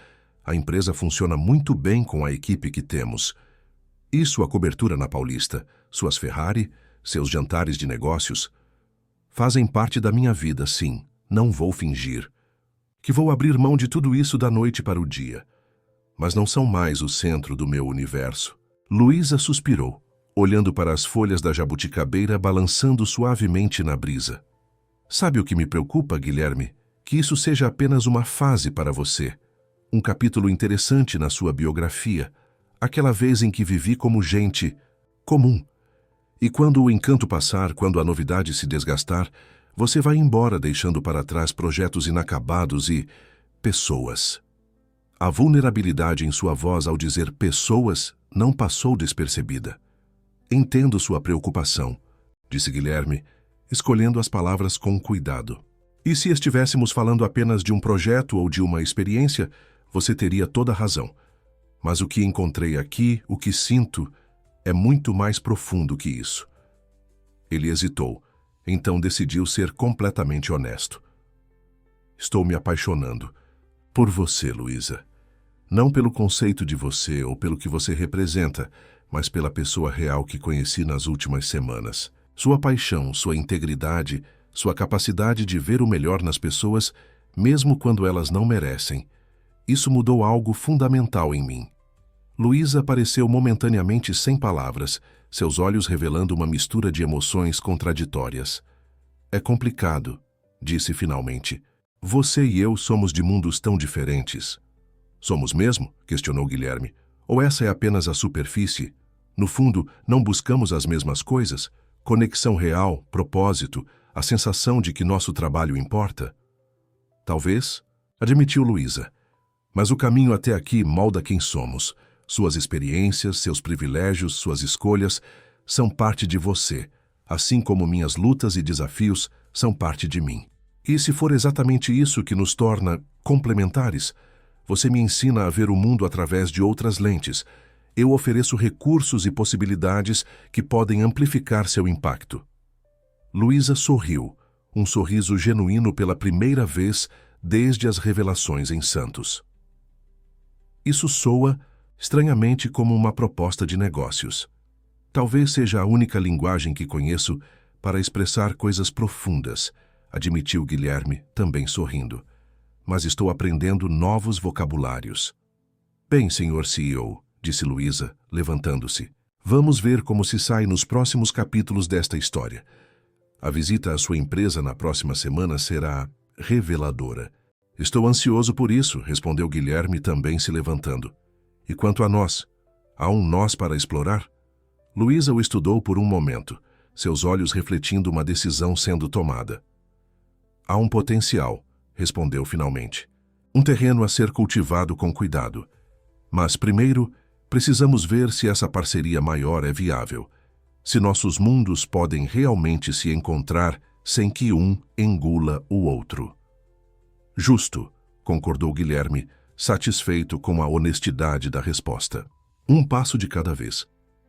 A empresa funciona muito bem com a equipe que temos. E sua cobertura na Paulista, suas Ferrari, seus jantares de negócios. Fazem parte da minha vida, sim. Não vou fingir. Que vou abrir mão de tudo isso da noite para o dia. Mas não são mais o centro do meu universo. Luísa suspirou, olhando para as folhas da jabuticabeira balançando suavemente na brisa. Sabe o que me preocupa, Guilherme? Que isso seja apenas uma fase para você. Um capítulo interessante na sua biografia. Aquela vez em que vivi como gente comum. E quando o encanto passar, quando a novidade se desgastar, você vai embora deixando para trás projetos inacabados e pessoas. A vulnerabilidade em sua voz ao dizer pessoas não passou despercebida. Entendo sua preocupação, disse Guilherme, escolhendo as palavras com cuidado. E se estivéssemos falando apenas de um projeto ou de uma experiência, você teria toda a razão. Mas o que encontrei aqui, o que sinto, é muito mais profundo que isso. Ele hesitou, então decidiu ser completamente honesto. Estou me apaixonando por você, Luísa. Não pelo conceito de você ou pelo que você representa, mas pela pessoa real que conheci nas últimas semanas. Sua paixão, sua integridade, sua capacidade de ver o melhor nas pessoas, mesmo quando elas não merecem. Isso mudou algo fundamental em mim. Luísa pareceu momentaneamente sem palavras, seus olhos revelando uma mistura de emoções contraditórias. É complicado, disse finalmente. Você e eu somos de mundos tão diferentes. Somos mesmo? Questionou Guilherme. Ou essa é apenas a superfície? No fundo, não buscamos as mesmas coisas? Conexão real, propósito, a sensação de que nosso trabalho importa? Talvez, admitiu Luísa. Mas o caminho até aqui molda quem somos. Suas experiências, seus privilégios, suas escolhas são parte de você, assim como minhas lutas e desafios são parte de mim. E se for exatamente isso que nos torna complementares, você me ensina a ver o mundo através de outras lentes. Eu ofereço recursos e possibilidades que podem amplificar seu impacto. Luísa sorriu, um sorriso genuíno pela primeira vez desde as revelações em Santos. Isso soa estranhamente como uma proposta de negócios. Talvez seja a única linguagem que conheço para expressar coisas profundas, admitiu Guilherme, também sorrindo. Mas estou aprendendo novos vocabulários. Bem, senhor CEO, disse Luísa, levantando-se. Vamos ver como se sai nos próximos capítulos desta história. A visita à sua empresa na próxima semana será reveladora. Estou ansioso por isso, respondeu Guilherme, também se levantando. E quanto a nós? Há um nós para explorar? Luísa o estudou por um momento, seus olhos refletindo uma decisão sendo tomada. Há um potencial, respondeu finalmente. Um terreno a ser cultivado com cuidado. Mas, primeiro, precisamos ver se essa parceria maior é viável. Se nossos mundos podem realmente se encontrar sem que um engula o outro. Justo, concordou Guilherme, satisfeito com a honestidade da resposta. Um passo de cada vez.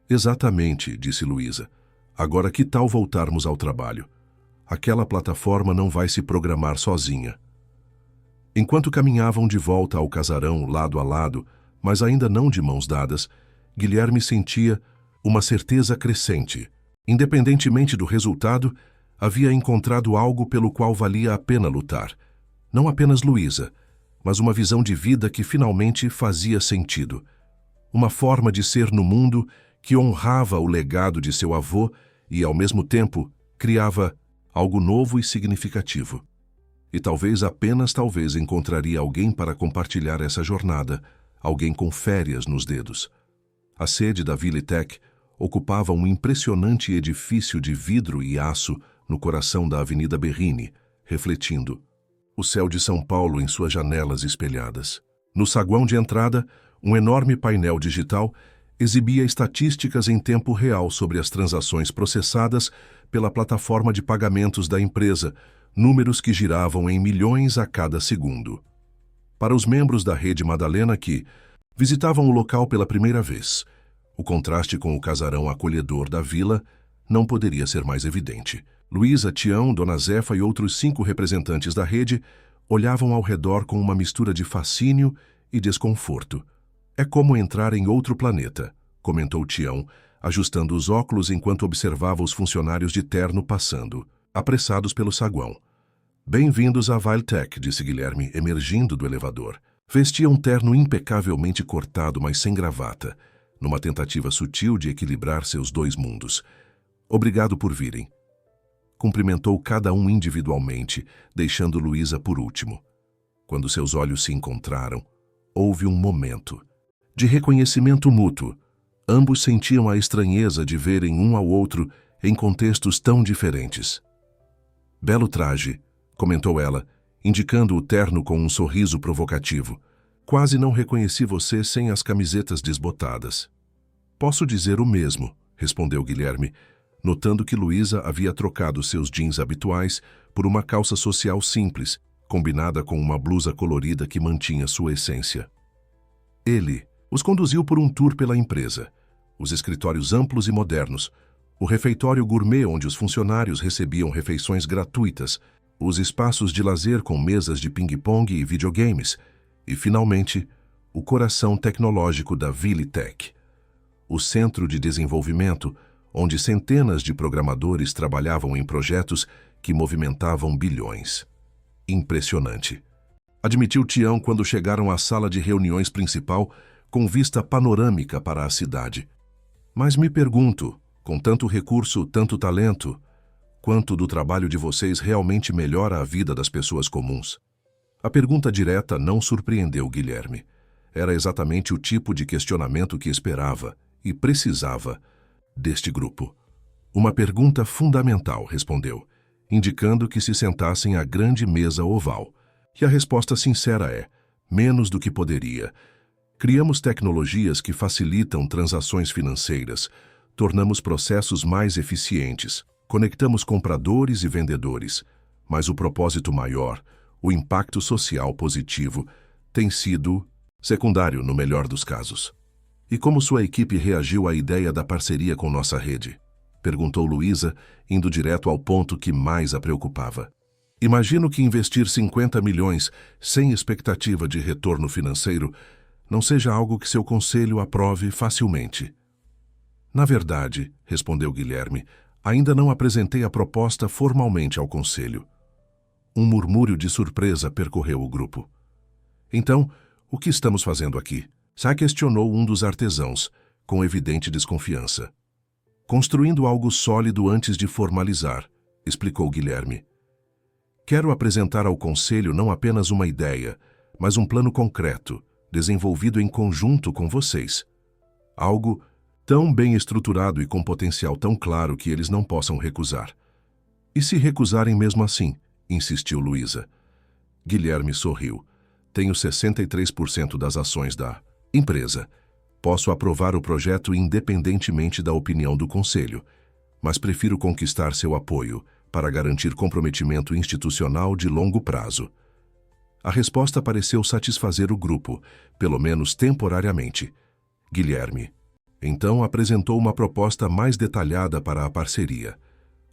Exatamente, disse Luísa. Agora que tal voltarmos ao trabalho? Aquela plataforma não vai se programar sozinha. Enquanto caminhavam de volta ao casarão lado a lado, mas ainda não de mãos dadas, Guilherme sentia uma certeza crescente. Independentemente do resultado, havia encontrado algo pelo qual valia a pena lutar. Não apenas Luísa, mas uma visão de vida que finalmente fazia sentido. Uma forma de ser no mundo que honrava o legado de seu avô e, ao mesmo tempo, criava algo novo e significativo. E talvez, apenas talvez, encontraria alguém para compartilhar essa jornada, alguém com férias nos dedos. A sede da Vilitech ocupava um impressionante edifício de vidro e aço no coração da Avenida Berrini, refletindo o céu de São Paulo em suas janelas espelhadas. No saguão de entrada, um enorme painel digital exibia estatísticas em tempo real sobre as transações processadas pela plataforma de pagamentos da empresa, números que giravam em milhões a cada segundo. Para os membros da Rede Madalena que visitavam o local pela primeira vez, o contraste com o casarão acolhedor da vila não poderia ser mais evidente. Luísa, Tião, Dona Zefa e outros 5 representantes da rede olhavam ao redor com uma mistura de fascínio e desconforto. É como entrar em outro planeta, comentou Tião, ajustando os óculos enquanto observava os funcionários de terno passando. apressados pelo saguão. Bem-vindos à Viletech, disse Guilherme, emergindo do elevador. Vestia um terno impecavelmente cortado, mas sem gravata, numa tentativa sutil de equilibrar seus dois mundos. Obrigado por virem. Cumprimentou cada um individualmente, deixando Luísa por último. Quando seus olhos se encontraram, houve um momento de reconhecimento mútuo. Ambos sentiam a estranheza de verem um ao outro em contextos tão diferentes. Belo traje, comentou ela, indicando o terno com um sorriso provocativo. Quase não reconheci você sem as camisetas desbotadas. Posso dizer o mesmo, respondeu Guilherme, notando que Luísa havia trocado seus jeans habituais por uma calça social simples, combinada com uma blusa colorida que mantinha sua essência. Ele os conduziu por um tour pela empresa, os escritórios amplos e modernos, o refeitório gourmet onde os funcionários recebiam refeições gratuitas, os espaços de lazer com mesas de ping-pong e videogames, e, finalmente, o coração tecnológico da Viletech, o centro de desenvolvimento onde centenas de programadores trabalhavam em projetos que movimentavam bilhões. Impressionante. Admitiu Tião quando chegaram à sala de reuniões principal com vista panorâmica para a cidade. Mas me pergunto, com tanto recurso, tanto talento, quanto do trabalho de vocês realmente melhora a vida das pessoas comuns? A pergunta direta não surpreendeu Guilherme. Era exatamente o tipo de questionamento que esperava e precisava deste grupo. Uma pergunta fundamental, respondeu, indicando que se sentassem à grande mesa oval. E a resposta sincera é: menos do que poderia. Criamos tecnologias que facilitam transações financeiras, tornamos processos mais eficientes, conectamos compradores e vendedores, mas o propósito maior, o impacto social positivo, tem sido secundário no melhor dos casos. E como sua equipe reagiu à ideia da parceria com nossa rede? Perguntou Luísa, indo direto ao ponto que mais a preocupava. Imagino que investir 50 milhões sem expectativa de retorno financeiro não seja algo que seu conselho aprove facilmente. Na verdade, respondeu Guilherme, ainda não apresentei a proposta formalmente ao conselho. Um murmúrio de surpresa percorreu o grupo. Então, o que estamos fazendo aqui? Sá questionou um dos artesãos, com evidente desconfiança. Construindo algo sólido antes de formalizar, explicou Guilherme. Quero apresentar ao conselho não apenas uma ideia, mas um plano concreto, desenvolvido em conjunto com vocês. Algo tão bem estruturado e com potencial tão claro que eles não possam recusar. E se recusarem mesmo assim? Insistiu Luísa. Guilherme sorriu. Tenho 63% das ações da empresa. Posso aprovar o projeto independentemente da opinião do conselho, mas prefiro conquistar seu apoio para garantir comprometimento institucional de longo prazo. A resposta pareceu satisfazer o grupo, pelo menos temporariamente. Guilherme, então, apresentou uma proposta mais detalhada para a parceria.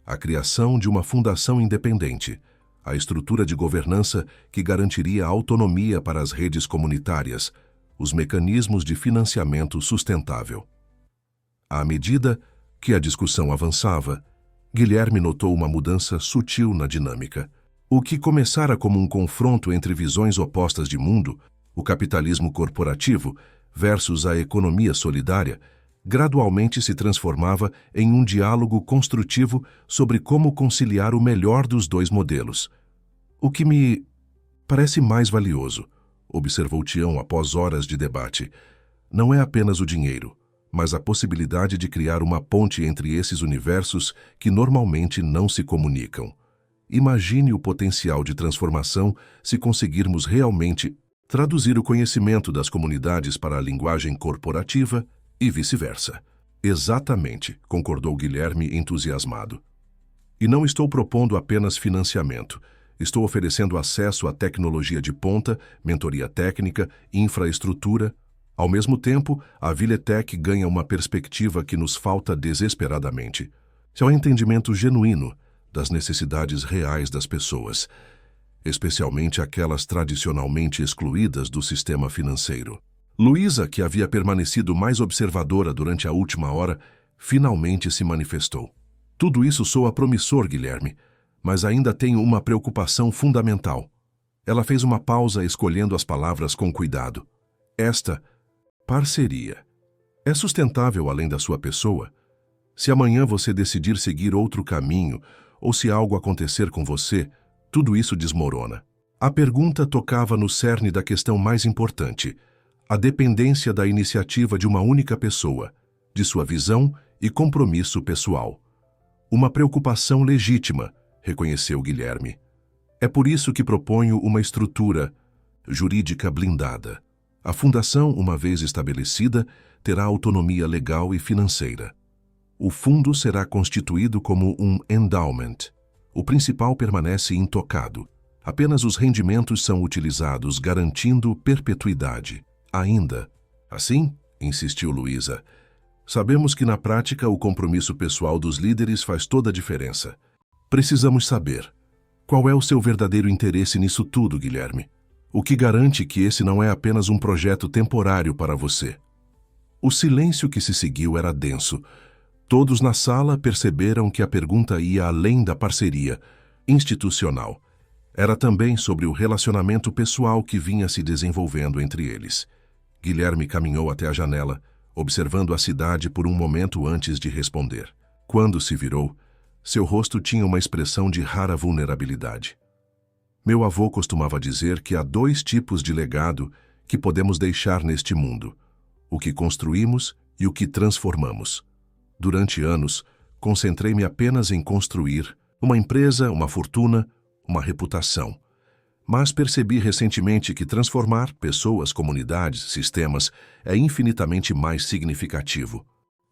A criação de uma fundação independente, a estrutura de governança que garantiria autonomia para as redes comunitárias, os mecanismos de financiamento sustentável. À medida que a discussão avançava, Guilherme notou uma mudança sutil na dinâmica. O que começara como um confronto entre visões opostas de mundo, o capitalismo corporativo versus a economia solidária, gradualmente se transformava em um diálogo construtivo sobre como conciliar o melhor dos dois modelos. O que me parece mais valioso, observou Tião após horas de debate, não é apenas o dinheiro, mas a possibilidade de criar uma ponte entre esses universos que normalmente não se comunicam. Imagine o potencial de transformação se conseguirmos realmente traduzir o conhecimento das comunidades para a linguagem corporativa e vice-versa. Exatamente, concordou Guilherme entusiasmado. E não estou propondo apenas financiamento. Estou oferecendo acesso à tecnologia de ponta, mentoria técnica, infraestrutura. Ao mesmo tempo, a Viletech ganha uma perspectiva que nos falta desesperadamente. É o entendimento genuíno das necessidades reais das pessoas, especialmente aquelas tradicionalmente excluídas do sistema financeiro. Luísa, que havia permanecido mais observadora durante a última hora, finalmente se manifestou. Tudo isso soa promissor, Guilherme, mas ainda tenho uma preocupação fundamental. Ela fez uma pausa, escolhendo as palavras com cuidado. Esta parceria é sustentável além da sua pessoa? Se amanhã você decidir seguir outro caminho, ou se algo acontecer com você, tudo isso desmorona. A pergunta tocava no cerne da questão mais importante: a dependência da iniciativa de uma única pessoa, de sua visão e compromisso pessoal. Uma preocupação legítima, reconheceu Guilherme. É por isso que proponho uma estrutura jurídica blindada. A fundação, uma vez estabelecida, terá autonomia legal e financeira. O fundo será constituído como um endowment. O principal permanece intocado. Apenas os rendimentos são utilizados, garantindo perpetuidade. Ainda assim, insistiu Luísa, sabemos que na prática o compromisso pessoal dos líderes faz toda a diferença. Precisamos saber: qual é o seu verdadeiro interesse nisso tudo, Guilherme? O que garante que esse não é apenas um projeto temporário para você? O silêncio que se seguiu era denso. Todos na sala perceberam que a pergunta ia além da parceria institucional. Era também sobre o relacionamento pessoal que vinha se desenvolvendo entre eles. Guilherme caminhou até a janela, observando a cidade por um momento antes de responder. Quando se virou, seu rosto tinha uma expressão de rara vulnerabilidade. Meu avô costumava dizer que há 2 tipos de legado que podemos deixar neste mundo: o que construímos e o que transformamos. Durante anos, concentrei-me apenas em construir uma empresa, uma fortuna, uma reputação. Mas percebi recentemente que transformar pessoas, comunidades, sistemas é infinitamente mais significativo.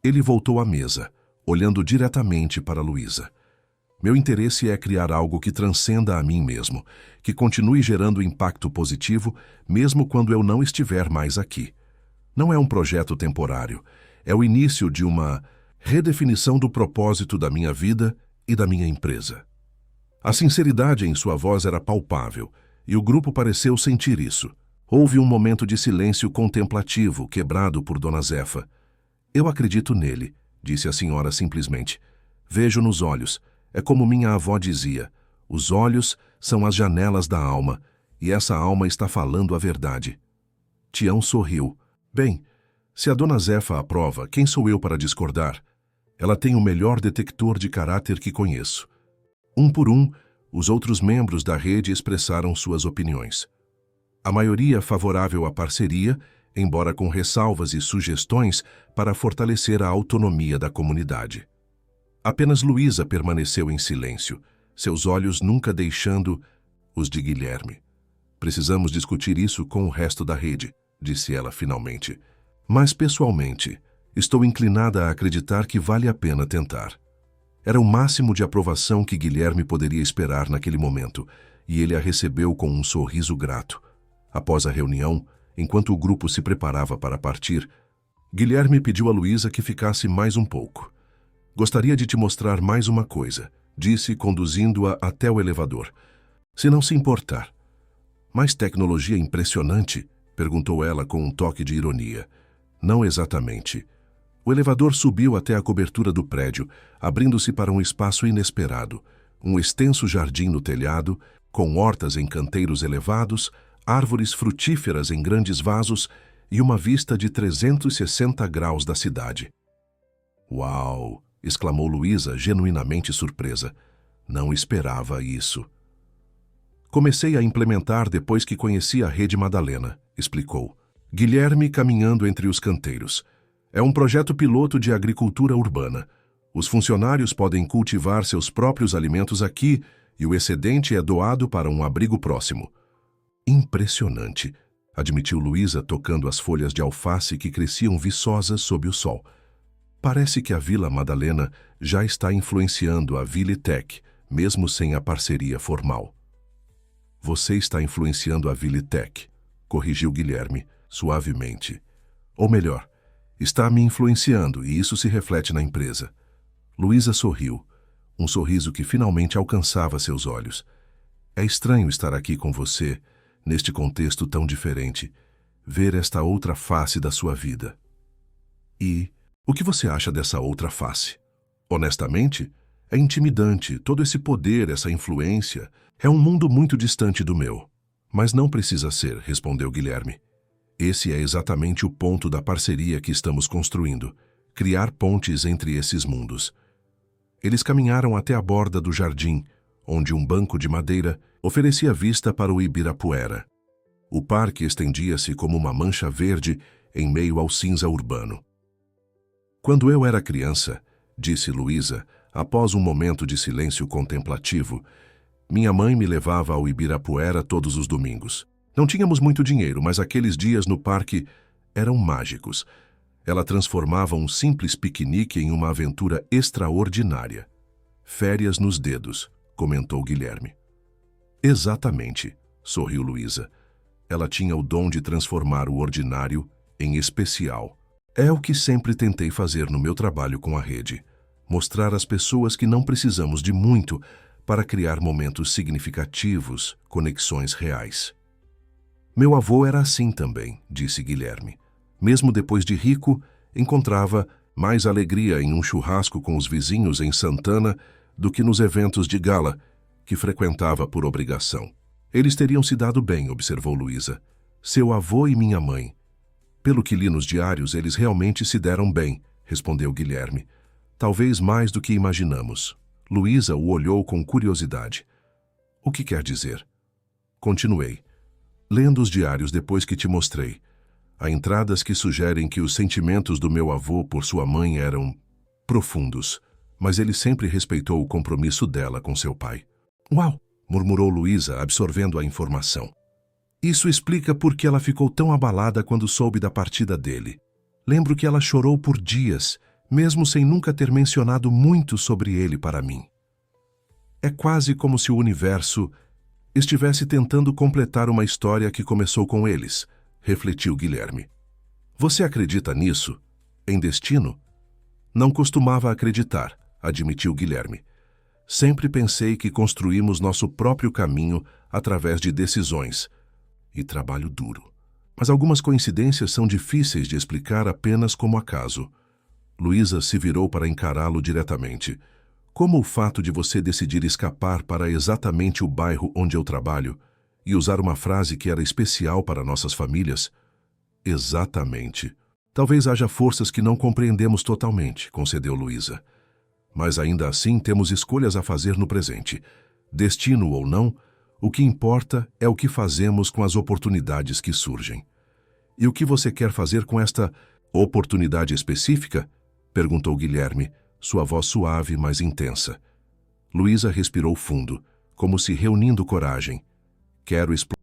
Ele voltou à mesa, olhando diretamente para Luísa. Meu interesse é criar algo que transcenda a mim mesmo, que continue gerando impacto positivo, mesmo quando eu não estiver mais aqui. Não é um projeto temporário, é o início de uma redefinição do propósito da minha vida e da minha empresa. A sinceridade em sua voz era palpável, e o grupo pareceu sentir isso. Houve um momento de silêncio contemplativo, quebrado por Dona Zefa. Eu acredito nele, disse a senhora simplesmente. Vejo nos olhos. É como minha avó dizia: os olhos são as janelas da alma, e essa alma está falando a verdade. Tião sorriu. Bem, se a Dona Zefa aprova, quem sou eu para discordar? Ela tem o melhor detector de caráter que conheço. Um por um, os outros membros da rede expressaram suas opiniões. A maioria favorável à parceria, embora com ressalvas e sugestões para fortalecer a autonomia da comunidade. Apenas Luísa permaneceu em silêncio, seus olhos nunca deixando os de Guilherme. Precisamos discutir isso com o resto da rede, disse ela finalmente. Mas, pessoalmente, estou inclinada a acreditar que vale a pena tentar. Era o máximo de aprovação que Guilherme poderia esperar naquele momento, e ele a recebeu com um sorriso grato. Após a reunião, enquanto o grupo se preparava para partir, Guilherme pediu a Luísa que ficasse mais um pouco. Gostaria de te mostrar mais uma coisa, disse, conduzindo-a até o elevador. Se não se importar. Mais tecnologia impressionante? Perguntou ela com um toque de ironia. Não exatamente. O elevador subiu até a cobertura do prédio, abrindo-se para um espaço inesperado, um extenso jardim no telhado, com hortas em canteiros elevados, árvores frutíferas em grandes vasos e uma vista de 360 graus da cidade. Uau! Exclamou Luísa, genuinamente surpresa. Não esperava isso. Comecei a implementar depois que conheci a Rede Madalena, explicou. Guilherme caminhando entre os canteiros. É um projeto piloto de agricultura urbana. Os funcionários podem cultivar seus próprios alimentos aqui e o excedente é doado para um abrigo próximo. Impressionante, admitiu Luísa, tocando as folhas de alface que cresciam viçosas sob o sol. Parece que a Vila Madalena já está influenciando a Vilitec, mesmo sem a parceria formal. Você está influenciando a Vilitec, corrigiu Guilherme, suavemente. Ou melhor, está me influenciando e isso se reflete na empresa. Luísa sorriu, um sorriso que finalmente alcançava seus olhos. É estranho estar aqui com você, neste contexto tão diferente, ver esta outra face da sua vida. E o que você acha dessa outra face? Honestamente, É intimidante, todo esse poder, essa influência. É um mundo muito distante do meu. Mas não precisa ser, respondeu Guilherme. Esse é exatamente o ponto da parceria que estamos construindo. Criar pontes entre esses mundos. Eles caminharam até a borda do jardim, onde um banco de madeira oferecia vista para o Ibirapuera. O parque estendia-se como uma mancha verde em meio ao cinza urbano. Quando eu era criança, disse Luísa, após um momento de silêncio contemplativo, minha mãe me levava ao Ibirapuera todos os domingos. Não tínhamos muito dinheiro, mas aqueles dias no parque eram mágicos. Ela transformava um simples piquenique em uma aventura extraordinária. Férias nos dedos, comentou Guilherme. Exatamente, sorriu Luísa. Ela tinha o dom de transformar o ordinário em especial. É o que sempre tentei fazer no meu trabalho com a rede. Mostrar às pessoas que não precisamos de muito para criar momentos significativos, conexões reais. Meu avô era assim também, disse Guilherme. Mesmo depois de rico, encontrava mais alegria em um churrasco com os vizinhos em Santana do que nos eventos de gala, que frequentava por obrigação. Eles teriam se dado bem, observou Luísa. Seu avô e minha mãe. Pelo que li nos diários, eles realmente se deram bem, respondeu Guilherme. Talvez mais do que imaginamos. Luísa o olhou com curiosidade. O que quer dizer? Continuei. Lendo os diários depois que te mostrei. Há entradas que sugerem que os sentimentos do meu avô por sua mãe eram profundos, mas ele sempre respeitou o compromisso dela com seu pai. Uau! Murmurou Luísa, absorvendo a informação. Isso explica por que ela ficou tão abalada quando soube da partida dele. Lembro que ela chorou por dias, mesmo sem nunca ter mencionado muito sobre ele para mim. É quase como se o universo estivesse tentando completar uma história que começou com eles, refletiu Guilherme. Você acredita nisso? Em destino? Não costumava acreditar, admitiu Guilherme. Sempre pensei que construímos nosso próprio caminho através de decisões e trabalho duro. Mas algumas coincidências são difíceis de explicar apenas como acaso. Luísa se virou para encará-lo diretamente. Como o fato de você decidir escapar para exatamente o bairro onde eu trabalho e usar uma frase que era especial para nossas famílias? Exatamente. Talvez haja forças que não compreendemos totalmente, concedeu Luísa. Mas ainda assim temos escolhas a fazer no presente. Destino ou não, o que importa é o que fazemos com as oportunidades que surgem. E o que você quer fazer com esta oportunidade específica? Perguntou Guilherme, sua voz suave, mas intensa. Luísa respirou fundo, como se reunindo coragem. Quero explorar